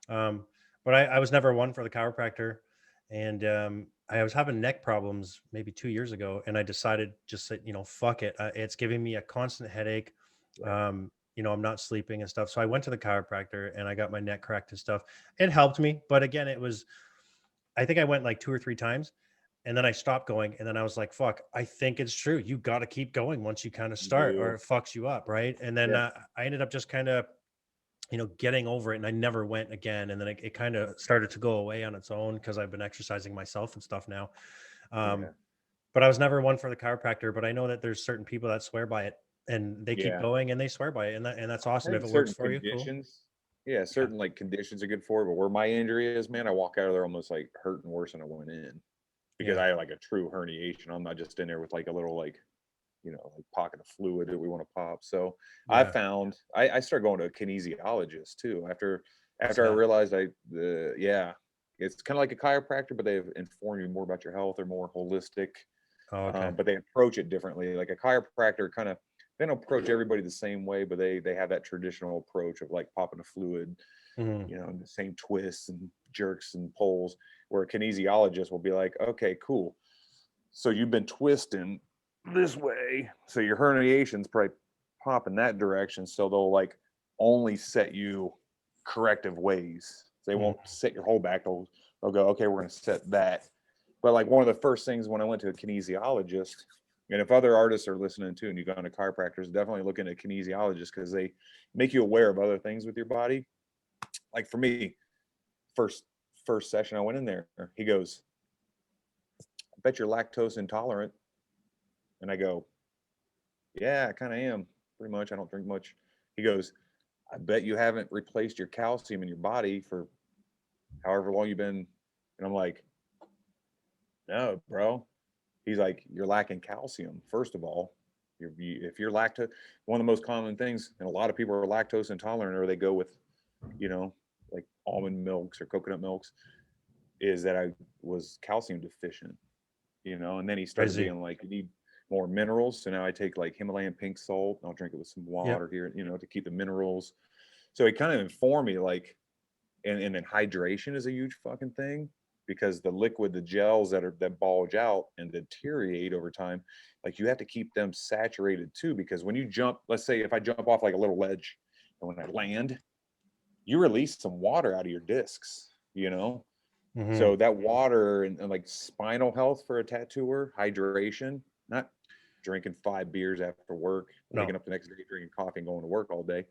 But I was never one for the chiropractor. And I was having neck problems maybe 2 years ago. And I decided just that, fuck it. It's giving me a constant headache. Right. I'm not sleeping and stuff. So I went to the chiropractor and I got my neck cracked and stuff. It helped me. But again, I think I went like 2 or 3 times and then I stopped going. And then I was like, fuck, I think it's true. You got to keep going once you kind of You start or do. it fucks you up. Right. And then Yeah. I ended up just kind of, getting over it. And I never went again. And then it kind of started to go away on its own because I've been exercising myself and stuff now. Um, Yeah. but I was never one for the chiropractor. But I know that there's certain people that swear by it and they keep Yeah. going and they swear by it. And that's I awesome. If think it works certain for you, cool. conditions, yeah, Yeah. certain like conditions are good for it. But where my injury is, man, I walk out of there almost like hurting worse than I went in because Yeah. I had like a true herniation. I'm not just in there with like a little like like pocket of fluid that we want to pop. So I Yeah. found I started going to a kinesiologist too What's after I that? realized yeah, it's kind of like a chiropractor, but they've informed you more about your health. They're more holistic, Oh, okay. but they approach it differently. Like a chiropractor kind of they don't approach everybody the same way, but they have that traditional approach of like popping a fluid, Mhm. you know, the same twists and jerks and pulls, where a kinesiologist will be like, okay, cool. So you've been twisting this way. So your herniation's probably popping that direction. So they'll like only set you corrective ways. They Mhm. won't set your whole back. They'll go, okay, we're going to set that. But like one of the first things when I went to a kinesiologist, and if other artists are listening too, and you've gone to chiropractors, definitely look into kinesiologists because they make you aware of other things with your body. Like for me, first first session I went in there, he goes, I bet you're lactose intolerant. And I go, yeah, I kind of am. Pretty much. I don't drink much. He goes, I bet you haven't replaced your calcium in your body for however long you've been. And I'm like, no, bro. He's like, you're lacking calcium, first of all. If you're lactose, one of the most common things, and a lot of people are lactose intolerant, or they go with, you know, like almond milks or coconut milks, is that I was calcium deficient, you know. And then he started Crazy. being like, you need more minerals. So now I take like Himalayan pink salt, and I'll drink it with some Yep. water here, you know, to keep the minerals. So he kind of informed me like, and then hydration is a huge fucking thing, because the liquid, the gels that bulge out and deteriorate over time, like you have to keep them saturated too, because when you jump, let's say if I jump off like a little ledge, and when I land, you release some water out of your discs, you know. Mhm. So that water and like spinal health for a tattooer, hydration, not drinking 5 beers after work, No. waking up the next day drinking coffee and going to work all day,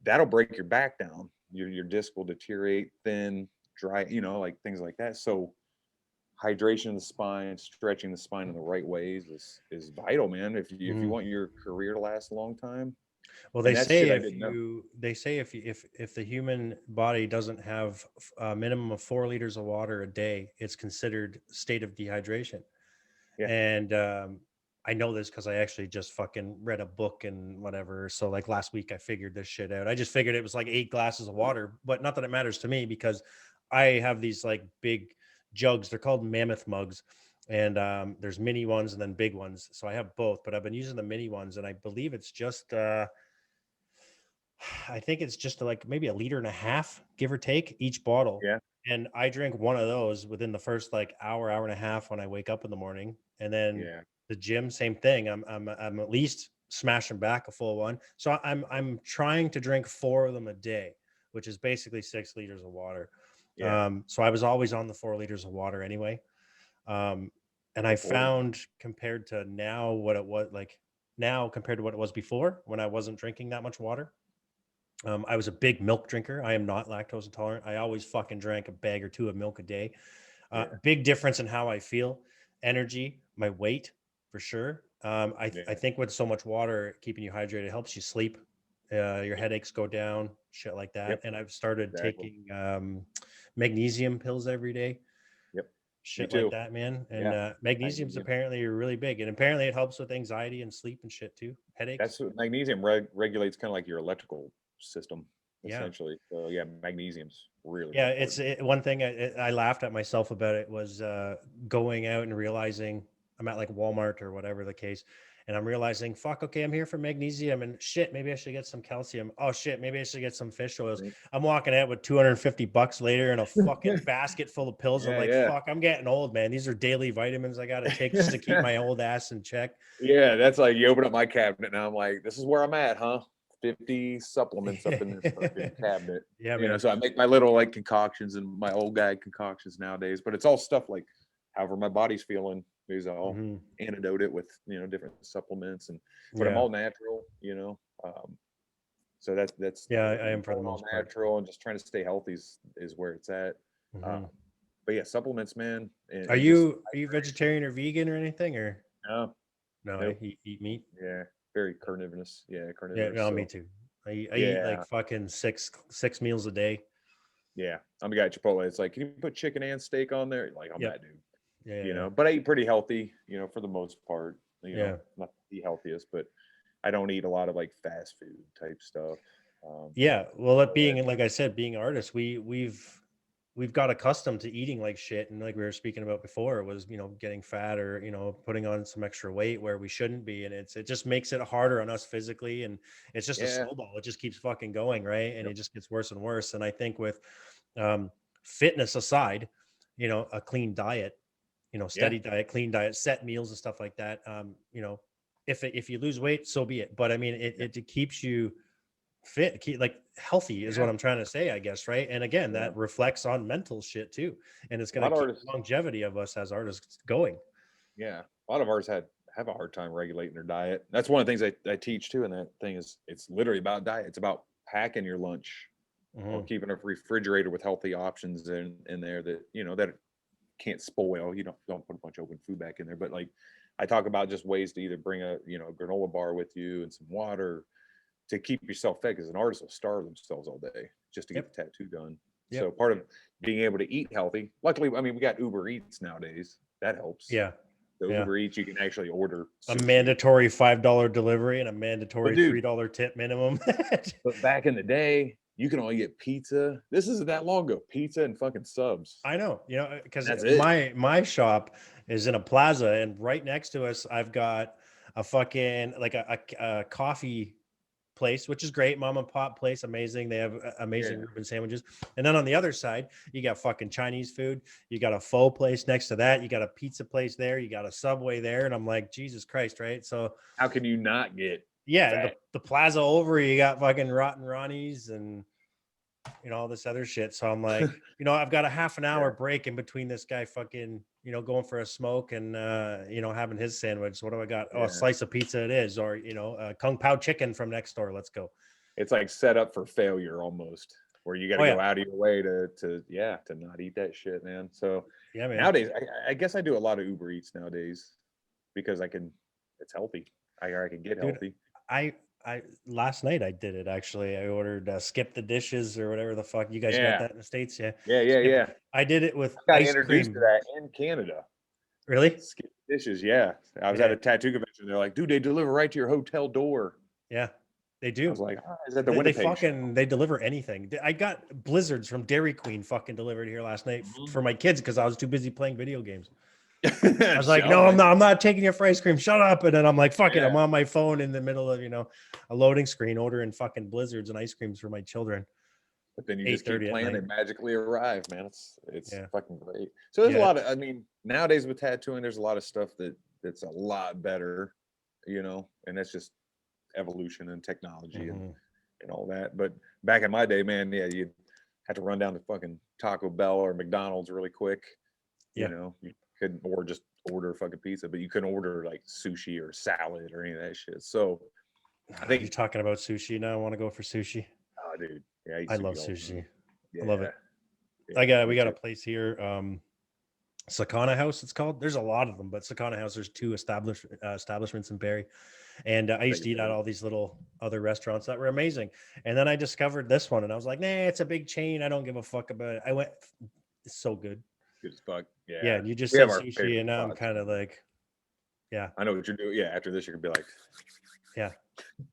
that'll break your back down. Your disc will deteriorate, thin, dry, you know, like things like that. So hydration of the spine, stretching the spine in the right ways is vital, man. If you Mhm. want your career to last a long time. Well, And they that's shit say I didn't know. if the human body doesn't have a minimum of 4 liters of water a day, it's considered state of dehydration. Yeah. And I know this because I actually just fucking read a book and whatever. So like last week, I figured this shit out. I just figured it was like 8 glasses of water, but not that it matters to me because I have these like big jugs. They're called mammoth mugs. And there's mini ones and then big ones. So I have both, but I've been using the mini ones, and I believe it's just I think it's just like maybe 1.5 liters, give or take, each bottle. Yeah. And I drink one of those within the first like hour and a half when I wake up in the morning. And then Yeah. the gym, same thing. I'm at least smashing back a full one. So I'm trying to drink 4 of them a day, which is basically 6 liters of water. Yeah. So I was always on the 4 liters of water anyway. Um, and I Important. found compared to now what it was like now compared to what it was before when I wasn't drinking that much water. I was a big milk drinker. I am not lactose intolerant. I always fucking drank a bag or two of milk a day. Yeah. Big difference in how I feel, energy, my weight, for sure. I Yeah. think with so much water, keeping you hydrated helps you sleep. Your headaches go down, shit like that. Yep. And I've started Exactly. taking magnesium pills every day, Yep. Me shit like too. that, man. And Yeah. magnesium's Magnesium. apparently really big, and apparently it helps with anxiety and sleep and shit too, headaches. That's what magnesium regulates, kind of like your electrical system, Yeah. essentially. So yeah, magnesium's really Yeah, important. one thing I laughed at myself about it was going out and realizing I'm at like Walmart or whatever the case, and I'm realizing, fuck, okay, I'm here for magnesium and shit. Maybe I should get some calcium. Oh shit, maybe I should get some fish oils. Right? I'm walking out with $250 later and a fucking basket full of pills. I'm Yeah. like, Yeah. fuck, I'm getting old, man. These are daily vitamins I got to take just to keep my old ass in check. Yeah, that's like you open up my cabinet and I'm like, this is where I'm at, huh? 50 supplements up in this fucking cabinet. Yeah, You know, man. so I make my little like concoctions and my old guy concoctions nowadays, but it's all stuff like however my body's feeling. These all Hmm. antidote it with, you know, different supplements, and but I'm Yeah, all natural, you know. So that's yeah, I am for the going all most part too. natural and just trying to stay healthy is where it's at. Hmm. Um, but yeah, supplements, man, Are and just you vegetarian or vegan or anything or? no, No, nope. I eat meat. Yeah, very carnivorous. Yeah, Yeah, carnivorous. no, me So too. I eat yeah, like fucking six meals a day. yeah. I'm a guy at Chipotle. It's like, can you put chicken and steak on there? Like, I'm Yep. that dude, Yeah, you yeah, know. But I eat pretty healthy, you know, for the most part. You yeah. know, not the healthiest, but I don't eat a lot of like fast food type stuff. Yeah. Well, it All that. being like I said, being artists, we've we've got accustomed to eating like shit, and like we were speaking about before, it was, getting fat or, putting on some extra weight where we shouldn't be, and it just makes it harder on us physically, and it's just a Yeah. snowball. It just keeps fucking going, right? And Yep. it just gets worse and worse. And I think with um fitness aside, a clean diet, Yeah. steady diet, clean diet, set meals and stuff like that, if you lose weight, so be it. But I mean, Yeah. it keeps you fit, like healthy is Yeah. what I'm trying to say, I guess, right? And again, Yeah. that reflects on mental shit too, and it's A going lot to of keep artists. the longevity of us as artists going. Yeah. A lot of artists have a hard time regulating their diet. That's one of the things I teach too. And that thing is, it's literally about diet. It's about packing your lunch or Mhm. keeping a refrigerator with healthy options in there that, that can't spoil. You don't put a bunch of open food back in there. But like I talk about just ways to either bring a, a granola bar with you and some water to keep yourself fed, because an artist will starve themselves all day just to get Yep. the tattoo done. Yep. So part of being able to eat healthy, luckily, I mean, we got Uber Eats nowadays. That helps. Yeah. So Yeah. Uber Eats, you can actually order A sushi. mandatory $5 delivery and a But mandatory dude, $3 tip minimum. but back in the day, you can only get pizza. This isn't that long ago. Pizza and fucking subs. I know, because That's it. my shop is in a plaza, and right next to us, I've got a fucking like a coffee place, which is great. Mom and pop place, amazing. They have amazing Yeah. Reuben sandwiches. And then on the other side, you got fucking Chinese food. You got a pho place next to that. You got a pizza place there. You got a Subway there. And I'm like, Jesus Christ, right? So How can you not get yeah, and fat? the plaza over, you got fucking Rotten Ronnie's and all this other shit. So I'm like, I've got a half an hour Yeah. break in between this guy fucking, going for a smoke and having his sandwich. What do I got? Oh, a Yeah. slice of pizza it is, or Kung Pao chicken from next door. Let's go. It's like set up for failure almost, where you got to Oh go yeah. out of your way to not eat that shit, man. So Yeah, man. nowadays, I guess I do a lot of Uber Eats nowadays because it's healthy. I can get Dude, healthy. I last night I did it actually. I ordered skip the dishes or whatever the fuck. You guys got Yeah. that in the States? Yeah. Yeah. I did it with I got ice introduced to cream. that in Canada. Really? Skip dishes, yeah. I was at Yeah. a tattoo convention. They're like, dude, they deliver right to your hotel door. Yeah. They I do. was like, is that the They Winnipeg show? fucking they deliver anything. I got blizzards from Dairy Queen fucking delivered here last night Mhm. for my kids because I was too busy playing video games. I was was like, no, I'm not taking you for ice cream. Shut up. And then I'm like, fuck it. Yeah. I'm on my phone in the middle of, a loading screen ordering fucking blizzards and ice creams for my children. But then you just keep 8:30 at playing, they night. magically arrive, man. It's Yeah. fucking great. So there's a Yeah. lot of, I mean, nowadays with tattooing, there's a lot of stuff that's a lot better, and that's just evolution and technology Mhm. and all that. But back in my day, man, yeah, you'd have to run down to fucking Taco Bell or McDonald's really quick. Yeah. You couldn't, or just order a fucking pizza, but you couldn't order like sushi or salad or any of that shit. So I You're think, talking about sushi now. I want to go for sushi. oh, dude, yeah, I eat I love sushi all the time. sushi. I love Yeah, it. yeah, We me got a too. place here. Sakana House, it's called. There's a lot of them, but Sakana House, there's two establishments in Barrie. And I used to eat at all these little other restaurants that were amazing. And then I discovered this one and I was like, nah, it's a big chain. I don't give a fuck about it. I went, it's so good. Good as fuck. Yeah. Yeah, And you just we have said our sushi favorite and now I'm spots. kind of like, yeah, I know what you're doing. Yeah, after this, you're gonna be yeah.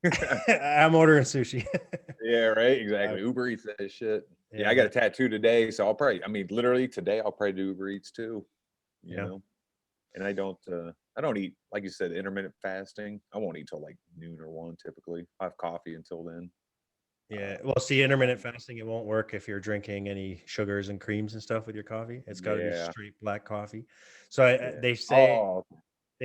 like, I'm ordering sushi. yeah, right, exactly. Uber Eats that shit. Yeah, I got a tattoo today, so I'll probably, I mean, literally today, I'll probably do Uber Eats too. You Yeah. know, and I don't eat, like you said, intermittent fasting. I won't eat till like noon or 1 typically. I have coffee until then. Yeah. Well, see, intermittent fasting, it won't work if you're drinking any sugars and creams and stuff with your coffee. It's got to be Yeah, straight black coffee. So yeah. they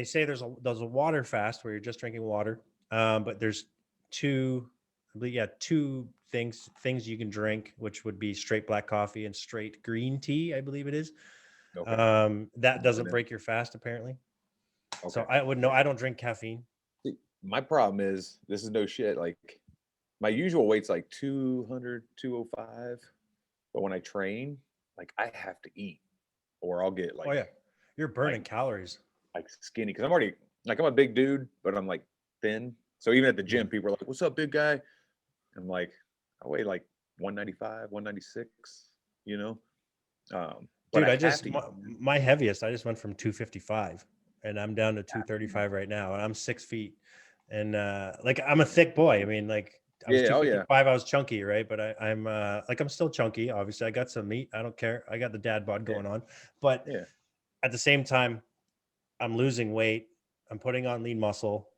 say there's a water fast where you're just drinking water. But there's two, I believe, yeah, two things you can drink, which would be straight black coffee and straight green tea, I believe it is. Okay. That doesn't break your fast apparently. So Okay. I would know. I don't drink caffeine. See, my problem is, this is no shit. Like, my usual weight's like 200, 205. But when I train, like, I have to eat or I'll get Oh yeah, like, you're burning calories. like skinny, because I'm already, like, I'm a big dude, but I'm like thin. So even at the gym, Mhm. people are like, "What's up, big guy?" I'm like, I weigh like 195, 196. You know, but Dude, I I have just to eat. my heaviest, I just went from 255 and I'm down to 235 right now. And I'm 6 feet. And like I'm a thick boy. I mean, like I was Yeah. Oh yeah. 255. I was chunky, right? But I'm like I'm still chunky. Obviously, I got some meat. I don't care. I got the dad bod Yeah. going on. But Yeah. at the same time, I'm losing weight. I'm putting on lean muscle.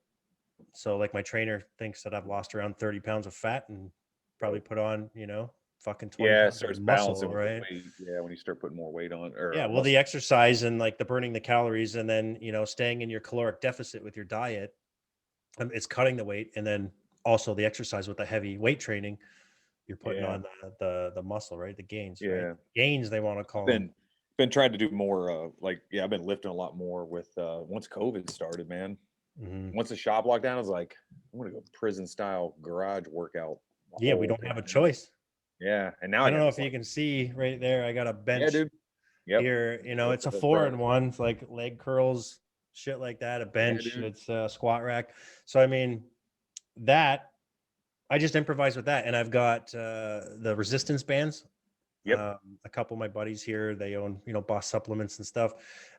So like my trainer thinks that I've lost around 30 pounds of fat and probably Dope. put on, fucking 20 Yeah. It pounds of starts balancing muscle, with the right? weight. Yeah. When you start putting more weight on or Yeah, well, the muscle. exercise and like the burning the calories and then, staying in your caloric deficit with your diet, it's cutting the weight. And then also the exercise with the heavy weight training, you're putting Yeah. on the muscle, right? The gains, right? Yeah. Gains, they want to I've call them. been trying to do more. Like yeah, I've been lifting a lot more with once COVID started, man. Mhm. Once the shop locked down, I was like, I want to go prison style garage workout the Yeah, we whole don't day, have a man. choice. Yeah. And now I I don't got know this if you like, can see right there. I got a yeah, bench dude. Yep. here. It's a Lifted up front. 4-in-1. It's like leg curls, shit like that. A Yeah, bench. dude. It's a squat rack. So I mean, that I just improvise with that, and I've got the resistance bands. Yep. A couple of my buddies here, they own Boss supplements and stuff.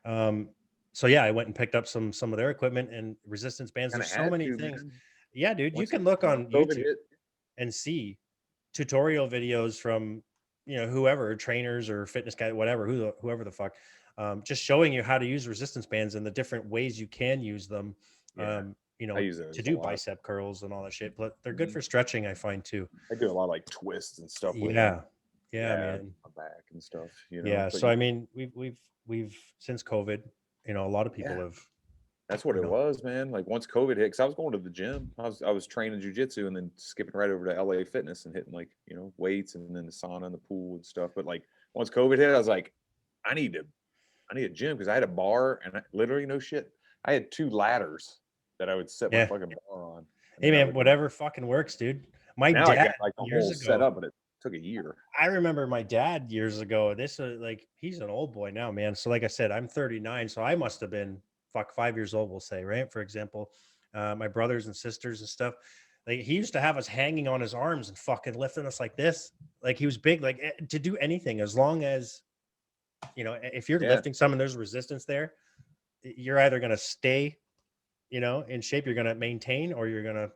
Um, so yeah, I went and picked up some of their equipment and resistance bands. Kind of There's so had many to, things. man. Yeah, dude, you Once can look once on COVID YouTube hit, and see tutorial videos from whoever, trainers or fitness guy, whatever, whoever the fuck, just showing you how to use resistance bands and the different ways you can use them. yeah, um, I use to those a do lot. bicep curls and all that shit, but they're good Mhm. for stretching, I find too. I do a lot of like twists and stuff with them. Yeah, yeah, Yeah, man. my back and stuff, you know. Yeah, But so I mean, we've since COVID, a lot of people yeah, have, that's what you it know, was, man. Like once COVID hit, because I was going to the gym. I was training jujitsu and then skipping right over to LA Fitness and hitting like, weights and then the sauna and the pool and stuff. But like once COVID hit, I was like, I need to I need a gym because I had a bar and literally no shit. I had two ladders that I would set my yeah. fucking bar on. And Hey then I man, would go. whatever fucking works, dude. My Now I dad got like a years whole ago, setup, but it took a year. I remember my dad years ago. This was like he's an old boy now, man. So like I said, I'm 39, so I must have been 5 years old, we'll say, right? For example, my brothers and sisters and stuff. Like he used to have us hanging on his arms and fucking lifting us like this. Like he was big, like to do anything as long as if you're Yeah. lifting something, there's resistance there. You're either gonna stay, in shape, you're gonna maintain, or you're gonna,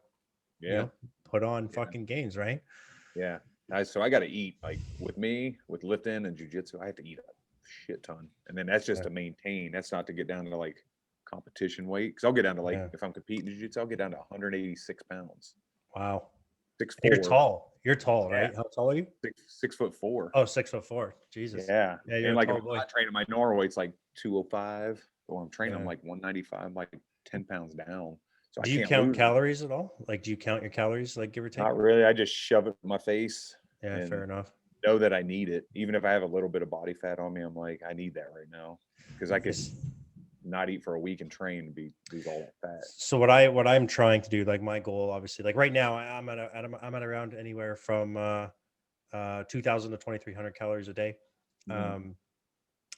you Yeah. know, put on Yeah. fucking gains, right? Yeah. So I got to eat like with me with lifting and jujitsu. I have to eat a shit ton, and then that's just Yeah, to maintain. That's not to get down to like competition weight. Because I'll get down to like yeah. if I'm competing jujitsu, I'll get down to 186 pounds, Wow. six You're four. tall. You're tall, Yeah, right? How tall are you? 6'4". Oh, 6'4". Jesus. Yeah, Yeah, you're and a like if tall I'm boy. not training, my normal weight's like 205. But when I'm training, I'm Yeah. like 195, like 10 pounds down. So I Do you can't count lose them. calories at all? Like, do you count your calories, like give or take? Not really. I just shove it in my face Yeah, fair and enough. know that I need it. Even if I have a little bit of body fat on me, I'm like, I need that right now because I could This, not eat for a week and train and lose all that fat. so what I'm trying to do, like my goal, obviously, like right now, I'm at around anywhere from 2,000 to 2,300 calories a day. Mhm. Um,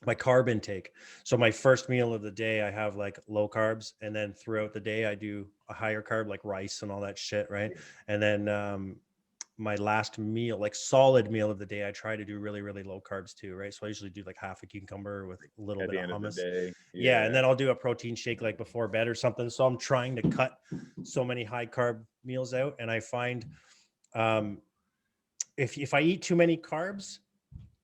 my carb intake. So my first meal of the day, I have like low carbs, and then throughout the day, I do a higher carb, like rice and all that shit, right? And then my last meal, like solid meal of the day, I try to do really, really low carbs too, right? So I usually do like half a cucumber with a little At bit the of end of the hummus. day, Yeah, and yeah, then I'll do a protein shake like before bed or something. So I'm trying to cut so many high carb meals out, and I find um, if I eat too many carbs,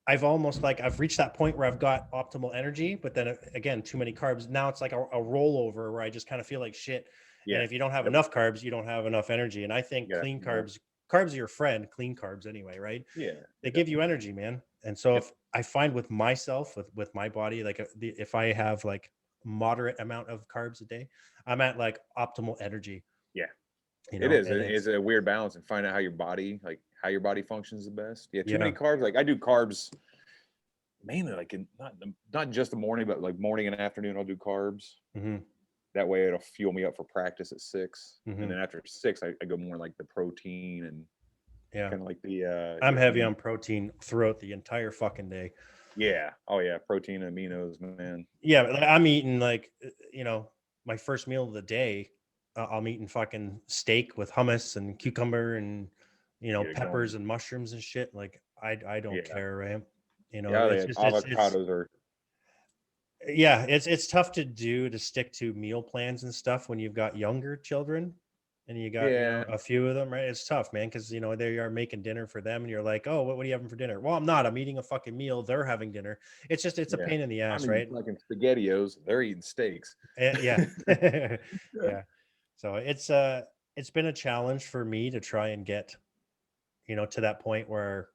I've reached that point where I've got optimal energy, but then again, too many carbs. Now it's like a rollover where I just kind of feel like shit. And yeah, if you don't have yep. enough carbs, you don't have enough energy. And I think You got clean more. carbs are your friend, clean carbs anyway, right? Yeah, They they give you definitely. energy, man. And so Yep. if I find with myself, with my body, like if I have like moderate amount of carbs a day, I'm at like optimal energy, Yeah, it is. and It's it's, a weird balance and find out how your body functions the best. Yeah, too many yeah. carbs. Like I do carbs mainly like in not just the morning, but like morning and afternoon. I'll do carbs. Hmm. That way it'll fuel me up for practice at 6. And Hmm. then after 6, I go more like the protein and Yeah. kind of like the I'm heavy meat. on protein throughout the entire fucking day. Yeah. Oh yeah, protein and aminos, man. Yeah, like, I'm eating like my first meal of the day. I'm eating fucking steak with hummus and cucumber and Get it going. peppers and mushrooms and shit. Like I don't Yeah. care, right? Yeah, It's the just it's avocados are yeah, it's tough to stick to meal plans and stuff when you've got younger children. and you got, Yeah. a few of them, right? It's tough, man, because there you are making dinner for them, and you're like, oh, what are you having for dinner? Well, I'm not. I'm eating a fucking meal. They're having dinner. It's a Yeah. pain in the I'm ass, eating right? fucking SpaghettiOs. They're eating steaks. Yeah. Yeah. Yeah. So it's been a challenge for me to try and get, to that point where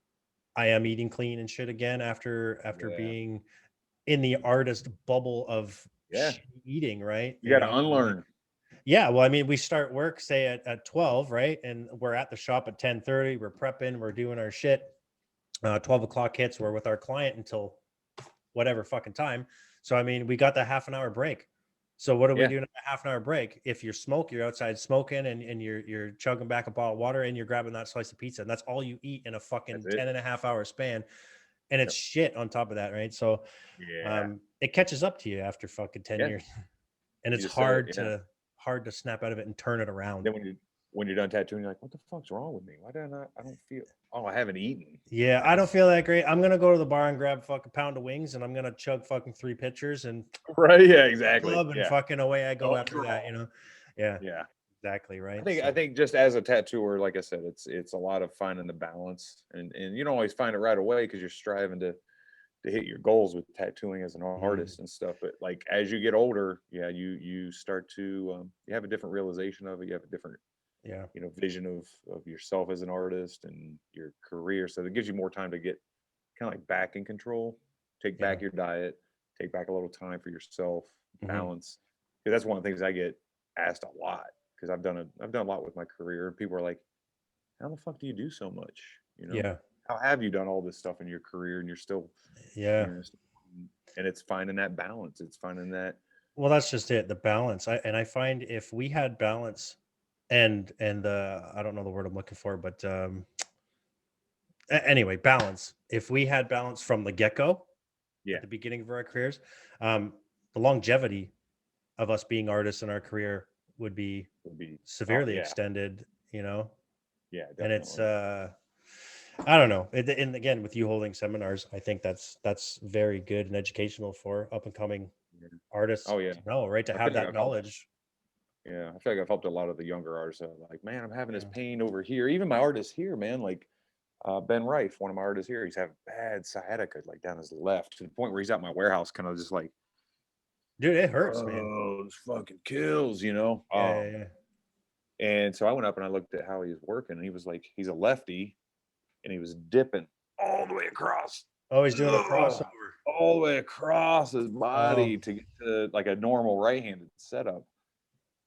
I am eating clean and shit again after Yeah. being in the artist bubble of Yeah. eating, right? You got to unlearn. Yeah, well, I mean, we start work say at 12, right? And we're at the shop at 10:30. We're prepping, we're doing our shit. 12 o'clock hits, we're with our client until whatever fucking time. So I mean, we got the half an hour break. So what are we Yeah. doing at a half an hour break? If you're outside smoking and you're chugging back a bottle of water and you're grabbing that slice of pizza, and that's all you eat in a fucking That's it. 10 and a half hour span. And it's Yep. shit on top of that, right? So Yeah. it catches up to you after fucking 10 Yeah. years. And You it's just said it. Yeah. hard to snap out of it and turn it around. Then when you're done tattooing, you're like, what the fuck's wrong with me? Why did I not? I don't feel. Oh, I haven't eaten. Yeah, I don't feel that great. I'm gonna go to the bar and grab a fucking pound of wings, and I'm gonna chug fucking 3 pitchers and Right. Yeah. Exactly. club and Yeah. fucking away I go Don't after that. draw. Yeah, Yeah. exactly right. I think just as a tattooer, like I said, it's a lot of finding the balance, and you don't always find it right away because you're striving to hit your goals with tattooing as an artist and stuff. But like as you get older, yeah, you start to you have a different realization of it. You have a different Yeah, vision of yourself as an artist and your career. So it gives you more time to get kind of like back in control, take yeah. back your diet, take back a little time for yourself, Mhm. balance. Because that's one of the things I get asked a lot because I've done a lot with my career, and people are like, how the fuck do you do so much? Yeah, How have you done all this stuff in your career and you're still, yeah. you know, and it's finding that balance. It's finding that. Well, that's just it, the balance. I find if we had balance and I don't know the word I'm looking for, but anyway, balance. If we had balance from the get-go Yeah. at the beginning of our careers, the longevity of us being artists in our career would be Would be. Oh severely yeah. extended, Yeah. and it's Definitely. I don't know. And again, with you holding seminars, I think that's very good and educational for up and coming Yeah. artists Oh yeah. to know, right? To I have feel like that I've helped. knowledge. Yeah, I feel like I've helped a lot of the younger artists. Like, man, I'm having this Yeah. pain over here. Even my artist here, man, like Ben Rife, one of my artists here, he's having bad sciatica, like down his left, to the point where he's at my warehouse, kind of just like, Dude, it hurts, man. oh, this fucking kills. Yeah, yeah, yeah. And so I went up and I looked at how he was working, and he was like, he's a lefty, and he was dipping all the way across, Oh, he's doing the ugh, crossover. all the way across his body Oh, to get to like a normal right-handed setup.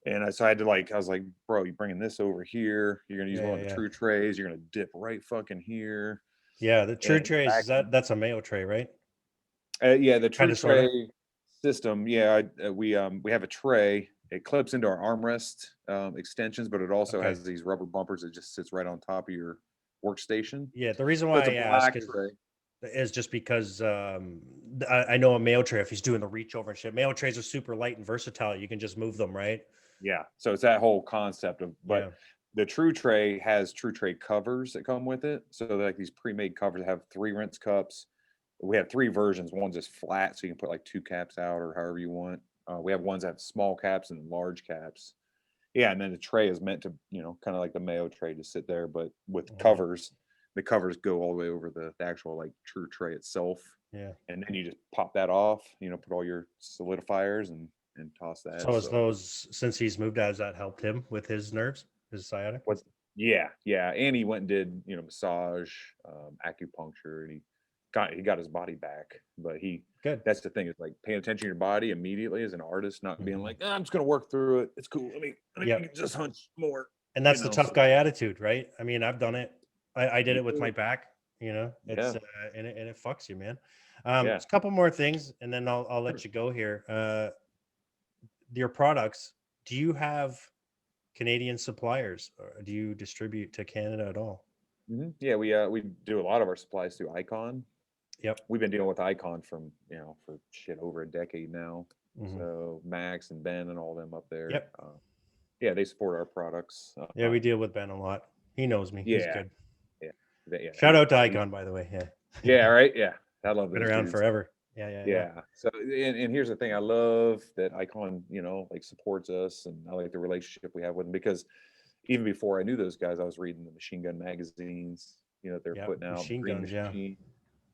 And so I had to I was like, bro, you're bringing this over here. You're gonna use yeah, one yeah, of the yeah. true trays. You're gonna dip right fucking here. Yeah, the true And trays back, that's a mayo tray, right? yeah, the Kind true of, sort of. tray system. Yeah, we have a tray. It clips into our armrest extensions, but it also Okay. has these rubber bumpers that just sits right on top of your workstation. Yeah, the reason So why it's a I ask black tray. is just because I know a mayo tray, if he's doing the reach over and shit, mayo trays are super light and versatile. You can just move them, right? Yeah. So it's that whole concept of, but Yeah. the true tray has true tray covers that come with it. So they're like these pre-made covers that have 3 rinse cups. We have 3 versions. One's just flat, so you can put like 2 caps out or however you want. We have ones that have small caps and large caps. Yeah, and then the tray is meant to, kind of like the mayo tray to sit there, but with Mhm. covers. The covers go all the way over the actual like true tray itself, Yeah. and then you just pop that off. Put all your solidifiers and toss that. So as So those, since he's moved, has that helped him with his nerves, his sciatic? what's yeah, yeah, and he went and did massage, acupuncture, and he got his body back. But Good. that's the thing, is like paying attention to your body immediately as an artist, not being Mhm. like, I'm just gonna work through it. It's cool. Let me Yep. just hunch more. And that's the tough So guy attitude, right? I mean, I've done it. I did me it with my too. back, it's Yeah, and it fucks you, man. yeah. Just a couple more things and then I'll Sure. let you go here. Your products, do you have Canadian suppliers or do you distribute to Canada at all? Yeah, we do a lot of our supplies through Icon. Yep. We've been dealing with Icon from for shit over a decade now. Hmm. So Max and Ben and all them up there. Yep. Yeah, they support our products. Yeah, we deal with Ben a lot. He knows me. He's Yeah, good. yeah, yeah. Shout out to Icon, by the way. Yeah. Yeah, right. Yeah, I love Been those around dudes. forever. Yeah, yeah, yeah. Yeah. So, and here's the thing: I love that Icon, like supports us, and I like the relationship we have with them because even before I knew those guys, I was reading the machine gun magazines, they're Yeah, putting out the machine Green guns. Yeah, Machine.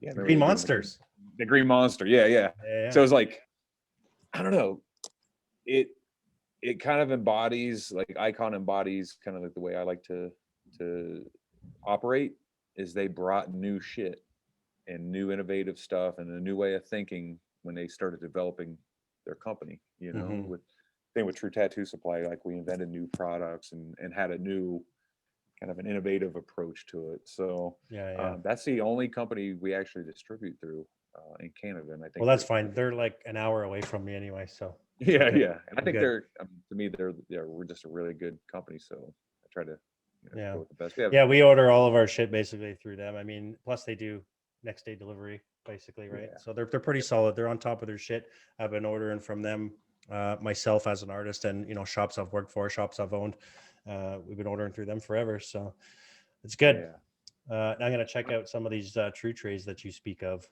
Yeah, I the remember Green they doing Monsters. the Green Monster. Yeah, yeah. Yeah, So yeah. it's like, I don't know, it it kind of embodies, like Icon embodies kind of like the way I like to operate, is they brought new shit and new innovative stuff and a new way of thinking when they started developing their company, Hmm. with thing with True Tattoo Supply, like we invented new products and had a new kind of an innovative approach to it. So Yeah, yeah. that's the only company we actually distribute through in Canada, and I think Well, that's fine. They're like an hour away from me anyway, so it's yeah, okay. yeah. And I I'm think good. to me, we're just a really good company. So I try to Yeah, go with the best. We have, yeah. We order all of our shit basically through them. I mean, plus they do next day delivery, basically, right? yeah, So they're pretty solid. They're on top of their shit. I've been ordering from them myself as an artist, and shops I've worked for, shops I've owned. We've been ordering through them forever, so it's good. yeah, I'm gonna check out some of these true trays that you speak of.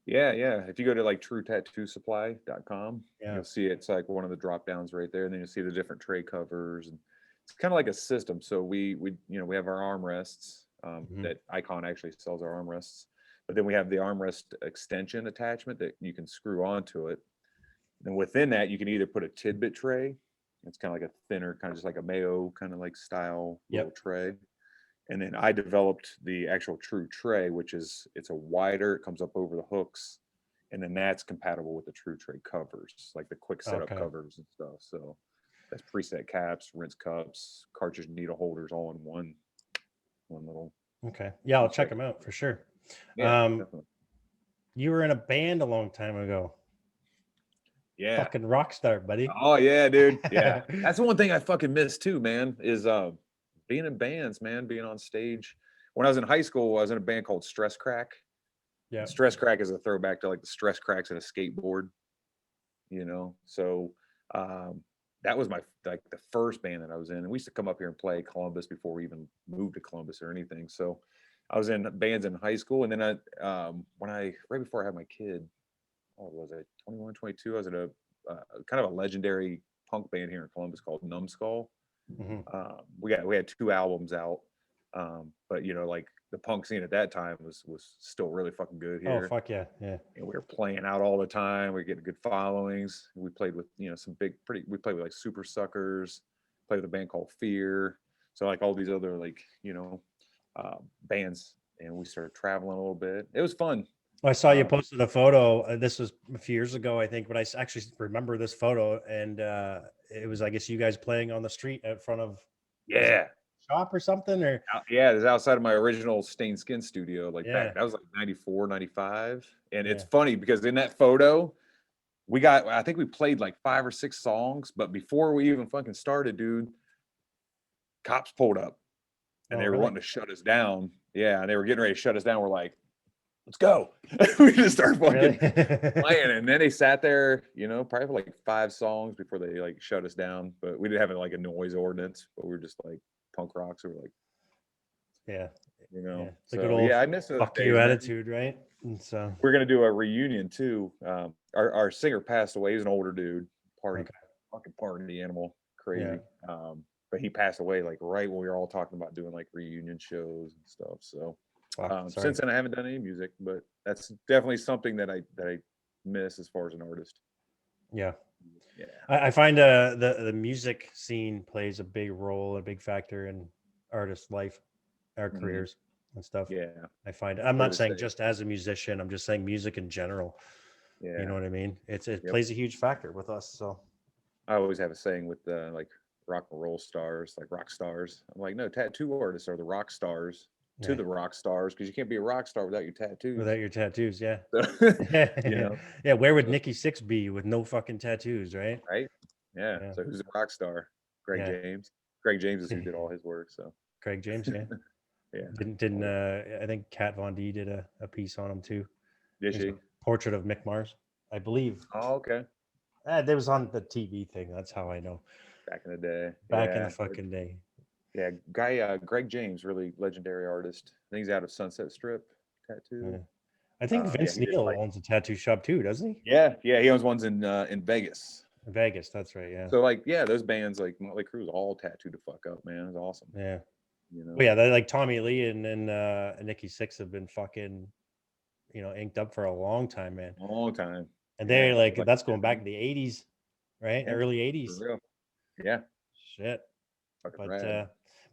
yeah, yeah. If you go to like TrueTattooSupply.com, Yeah. you'll see it's like one of the drop downs right there, and then you'll see the different tray covers, and it's kind of like a system. So we have our armrests Hmm. that Icon actually sells our armrests, but then we have the armrest extension attachment that you can screw onto it. And within that, you can either put a tidbit tray. It's kind of like a thinner, kind of just like a Mayo kind of like style little Yep. tray. And then I developed the actual true tray, which it's a wider, it comes up over the hooks. And then that's compatible with the true tray covers, like the quick setup Okay. covers and stuff. So that's preset caps, rinse cups, cartridge needle holders all in one little Okay. Yeah, I'll check preset. them out for sure. Yeah, Um, definitely. you were in a band a long time ago. Yeah. Fucking rock star, buddy. Oh yeah, dude. Yeah. That's the one thing I fucking miss too, man, is being in bands, man, being on stage. When I was in high school, I was in a band called Stress Crack. Yeah. And Stress Crack is a throwback to like the stress cracks in a skateboard, So um that was my like the first band that I was in. And we used to come up here and play Columbus before we even moved to Columbus or anything. So I was in bands in high school, and then when I right before I had my kid, what was I, 21, 22, I was in a kind of a legendary punk band here in Columbus called Numbskull. Hmm. We had 2 albums out, but like the punk scene at that time was still really fucking good Oh, here, fuck yeah. Yeah. and we were playing out all the time. We were getting good followings. We played with some big pretty. We played with like Super Suckers. Played with a band called Fear. So like all these other like bands, and we started traveling a little bit. It was fun. Well, I saw you Um, posted a photo. This was a few years ago, I think, but actually remember this photo. And it was, I guess, you guys playing on the street in front of, was it yeah, a shop or something? Or Yeah, it's outside of my original Stained Skin studio, like yeah, back, that was like 94, 95. And it's yeah. funny because in that photo, I think we played like 5 or 6 songs, but before we even fucking started, dude, cops pulled up and Oh, they were really? wanting to shut us down. Yeah, and they were getting ready to shut us down. We're like, let's go. We just started Really? fucking playing. And then they sat there, probably for like 5 songs before they like shut us down. But we didn't have like a noise ordinance, but we were just like punk rock. So we're like, Yeah. Yeah. It's a good So old yeah, I miss those fuck you days, man. attitude, right? And so, We're gonna do a reunion too. Our singer passed away. He's an older dude, okay. fucking party animal, Yeah. crazy. But he passed away like right when we were all talking about doing like reunion shows and stuff. So Fuck. Sorry. since then I haven't done any music, but that's definitely something that I miss as far as an artist. Yeah. Yeah. I find the music scene plays a big role, a big factor in artists' life, our Hmm. careers and stuff. Yeah. I find I'm I not would saying say. just as a musician, I'm just saying music in general. You know Yeah. what I mean? It Yep. plays a huge factor with us. So I always have a saying with like rock and roll stars, like rock stars. I'm like, no, tattoo artists are the rock stars to yeah, the rock stars because you can't be a rock star without your tattoos. without your tattoos, yeah. So, you know, Yeah, where would so, Nikki Six be with no fucking tattoos, right? right? Yeah. Yeah. So who's a rock star? Greg Yeah. James. Greg James is who did all his work. So Craig James, yeah. yeah. Didn't I think Kat Von D did a piece on him too. Did There's she? a portrait of Mick Mars, I believe. Oh, okay. That was on the TV thing. That's how I know. Back in the day. Back in the Yeah. fucking day. Yeah. Greg James, really legendary artist. I think he's out of Sunset Strip Yeah. tattoo. I think Yeah, Vince he did Neil like owns a tattoo shop too, doesn't he? yeah, he owns ones in Vegas. Vegas, that's right. Yeah. So like, yeah, those bands like Motley Crue's all tattooed to fuck up, man. It's awesome. Yeah. You Well, know, yeah, they like Tommy Lee and Nikki Sixx have been fucking, inked up for a long time, man. long time. And Yeah, they're that was like like that's going back 70. to the 80s, right? Yeah, Early for 80s. real. Yeah, Shit. fucking But rad.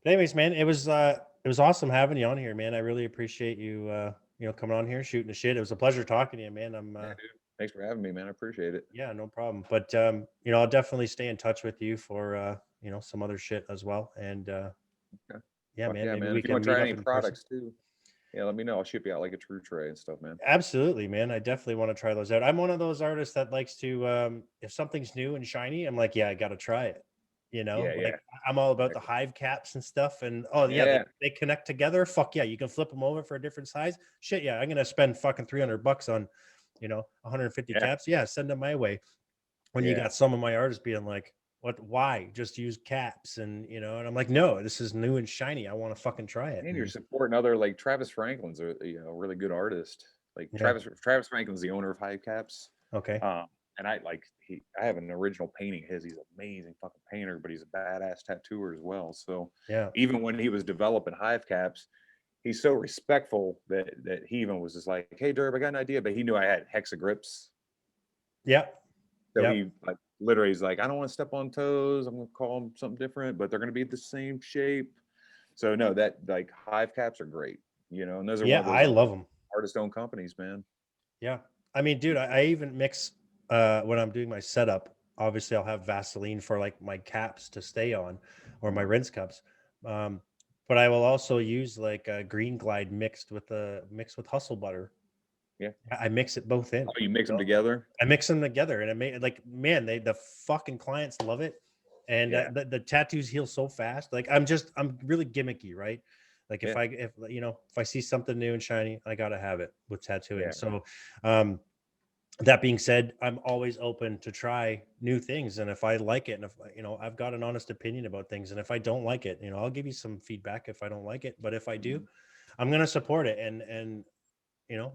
anyways, man, it was awesome having you on here, man. I really appreciate you coming on here, shooting the shit. It was a pleasure talking to you, man. Yeah, dude. Thanks for having me, man. I appreciate it. Yeah, no problem. But I'll definitely stay in touch with you for some other shit as well. And Okay. yeah, Fuck man, yeah, maybe man. we If you want can to try meet any up in person. products too, yeah, let me know. I'll ship you out like a true tray and stuff, man. Absolutely, man. I definitely want to try those out. I'm one of those artists that likes to, if something's new and shiny, I'm like, yeah, I got to try it. Yeah, yeah. Like I'm all about the Exactly. hive caps and stuff. And oh yeah, Yeah, they connect together. Fuck yeah, you can flip them over for a different size. Shit, yeah, I'm gonna spend fucking $300 on, 150 yeah, caps. Yeah, send them my way. When you yeah. got some of my artists being like, what? Why? Just use caps and I'm like, no, this is new and shiny. I want to fucking try it. And you're And supporting other like Travis Franklin's a really good artist. Like yeah, Travis Franklin's the owner of Hive Caps. okay, And I have an original painting of his. He's an amazing fucking painter, but he's a badass tattooer as well. So yeah, even when he was developing Hive Caps, he's so respectful that he even was just like, "Hey, Durb, I got an idea," but he knew I had hexa grips, yeah, so yeah. he like literally is like, "I don't want to step on toes. I'm gonna call them something different, but they're gonna be the same shape." So no, that like Hive Caps are great, and those are one Yeah, of those I love them. artist-owned companies, man. Yeah. I mean, dude, I even mix when I'm doing my setup. Obviously, I'll have Vaseline for like my caps to stay on or my Mhm. rinse cups. Um, but I will also use like a green glide mixed with hustle butter. Yeah. I mix it both in. Oh, you mix them together? I mix them together and it made like man, the fucking clients love it. And Yeah. the tattoos heal so fast. Like I'm really gimmicky, right? Like Yeah. if I see something new and shiny, I gotta have it with tattooing. Yeah. So um that being said, I'm always open to try new things. And if I like it, and if I've got an honest opinion about things, and if I don't like it, I'll give you some feedback if I don't like it. But if I do, Mhm. I'm gonna support it and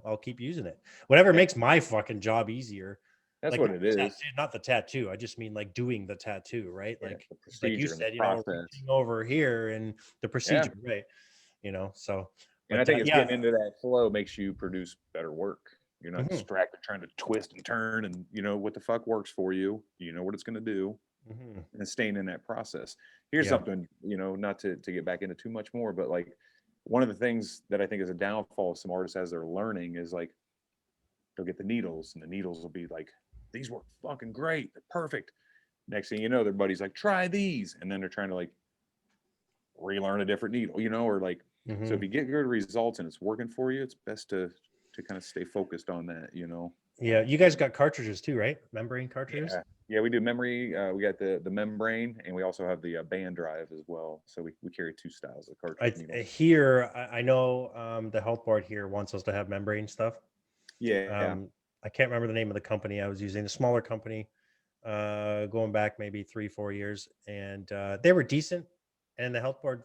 I'll keep using it. Whatever Yeah. makes my fucking job easier. That's Like what it is. not the tattoo. I just mean like doing the tattoo, right? Yeah. Like you The procedure and the said, process. reaching over here and the Yeah. procedure, right? So, And I but think it's yeah. getting into that flow makes you produce better work. You're not Mhm, distracted trying to twist and turn and what the fuck works for you. You know what it's gonna do mhm. and staying in that process. Here's Yeah. something, not to get back into too much more, but like one of the things that I think is a downfall of some artists as they're learning is like they'll get the needles and the needles will be like, these work fucking great. They're perfect. Next thing you know, their buddy's like, try these. And then they're trying to like relearn a different needle, or like, so if Mhm. you get good results and it's working for you, it's best to kind of stay focused on that. Yeah, you guys got cartridges too, right? Membrane cartridges? Yeah. Yeah, we do memory. We got the membrane, and we also have the band drive as well. So we carry two styles of cartridge needles. I know the health board here wants us to have membrane stuff. Yeah, I can't remember the name of the company I was using, a smaller company, going back maybe 3-4 years, and they were decent. And the health board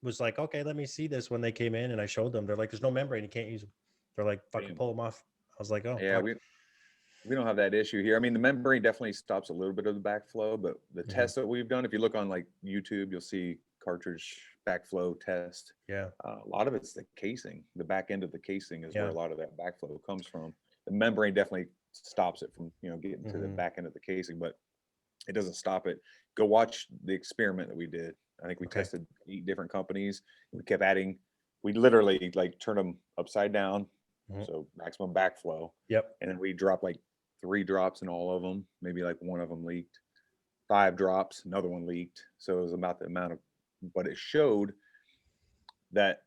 was like, "Okay, let me see this." When they came in and I showed them, they're like, "There's no membrane, you can't use them." They're like, "Fucking damn. pull them off." I was like, "Oh Yeah, fuck." we don't have that issue here. I mean, the membrane definitely stops a little bit of the backflow, but the Mhm. tests that we've done, if you look on like YouTube, you'll see cartridge backflow test. Yeah, A lot of it's the casing. The back end of the casing is where yeah, a lot of that backflow comes from. The membrane definitely stops it from getting to the hmm, back end of the casing, but it doesn't stop it. Go watch the experiment that we did. I think we okay, tested 8 different companies. We kept adding. We literally like turned them upside down, mhm, so maximum backflow, yep, and then we dropped like 3 drops in all of them. Maybe like one of them leaked. 5 drops, another one leaked. So it was about the amount of, but it showed that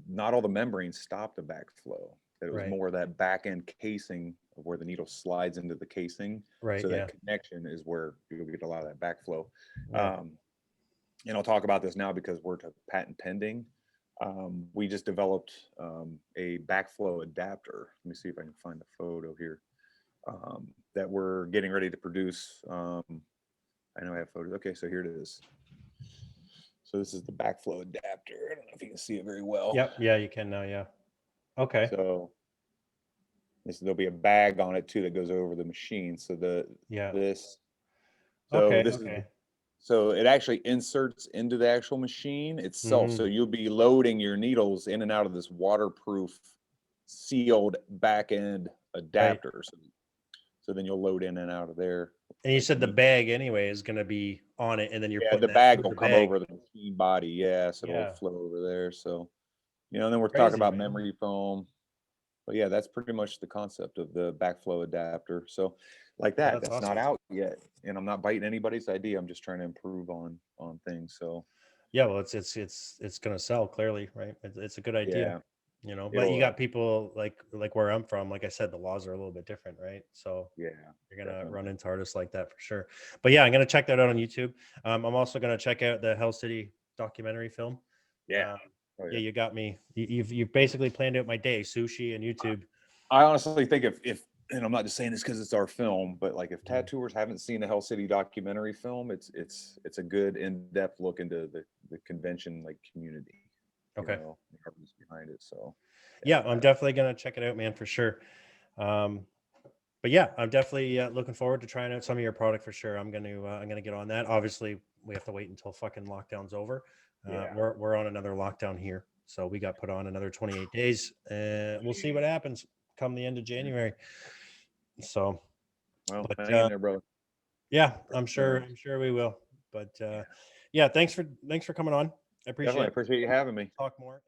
not all the membranes stopped the backflow. That it was right, more that back end casing of where the needle slides into the casing. right, So that yeah, connection is where you'll get a lot of that backflow. yeah, Um, and I'll talk about this now because we're to patent pending. We just developed a backflow adapter. Let me see if I can find a photo here that we're getting ready to produce. I know I have photos. Okay, so here it is. So this is the backflow adapter. I don't know if you can see it very well. yep, yeah. You can now, yeah. Okay, So there'll be a bag on it too that goes over the machine. So yeah, this So Okay. this is Okay. so it actually inserts into the actual machine itself. So Mm, you'll be loading your needles in and out of this waterproof sealed back end right. adapter. So then you'll load in and out of there And you like you said the need. bag anyway is going to be on it, and then you're Yeah, putting the that bag through will the come bag. over the machine body. Yeah, so it'll Yeah. flow over there. So, and then we're talking Crazy, about man. memory foam. But yeah, that's pretty much the concept of the backflow adapter. So like Yeah, that, that's that's not awesome. out yet. And I'm not biting anybody's idea. I'm just trying to improve on things. So Yeah, well, it's gonna sell clearly, right? It's a good idea, yeah, But you it'll got people like where I'm from. Like I said, the laws are a little bit different, right? So yeah, you're gonna run definitely. into artists like that for sure. But yeah, I'm gonna check that out on YouTube. I'm also gonna check out the Hell City documentary film. Yeah. Um, Oh yeah, yeah. you got me. You've basically planned out my day: sushi and YouTube. I honestly think if and I'm not just saying this because it's our film, but like if Mhm. tattooers haven't seen the Hell City documentary film, it's a good in-depth look into the convention like community, Okay. the purpose behind it. So Yeah, yeah, I'm definitely gonna check it out, man, for sure. Um, but yeah, I'm definitely looking forward to trying out some of your product for sure. I'm gonna get on that. Obviously, we have to wait until fucking lockdown's over. yeah, We're on another lockdown here, so we got put on another 28 days, and we'll see what happens come the end of yeah. January. So, Well, but hang in there, brother. yeah, For sure. I'm sure we will. But Yeah, yeah, thanks for coming on. I definitely appreciate it. appreciate you having me. Talk more.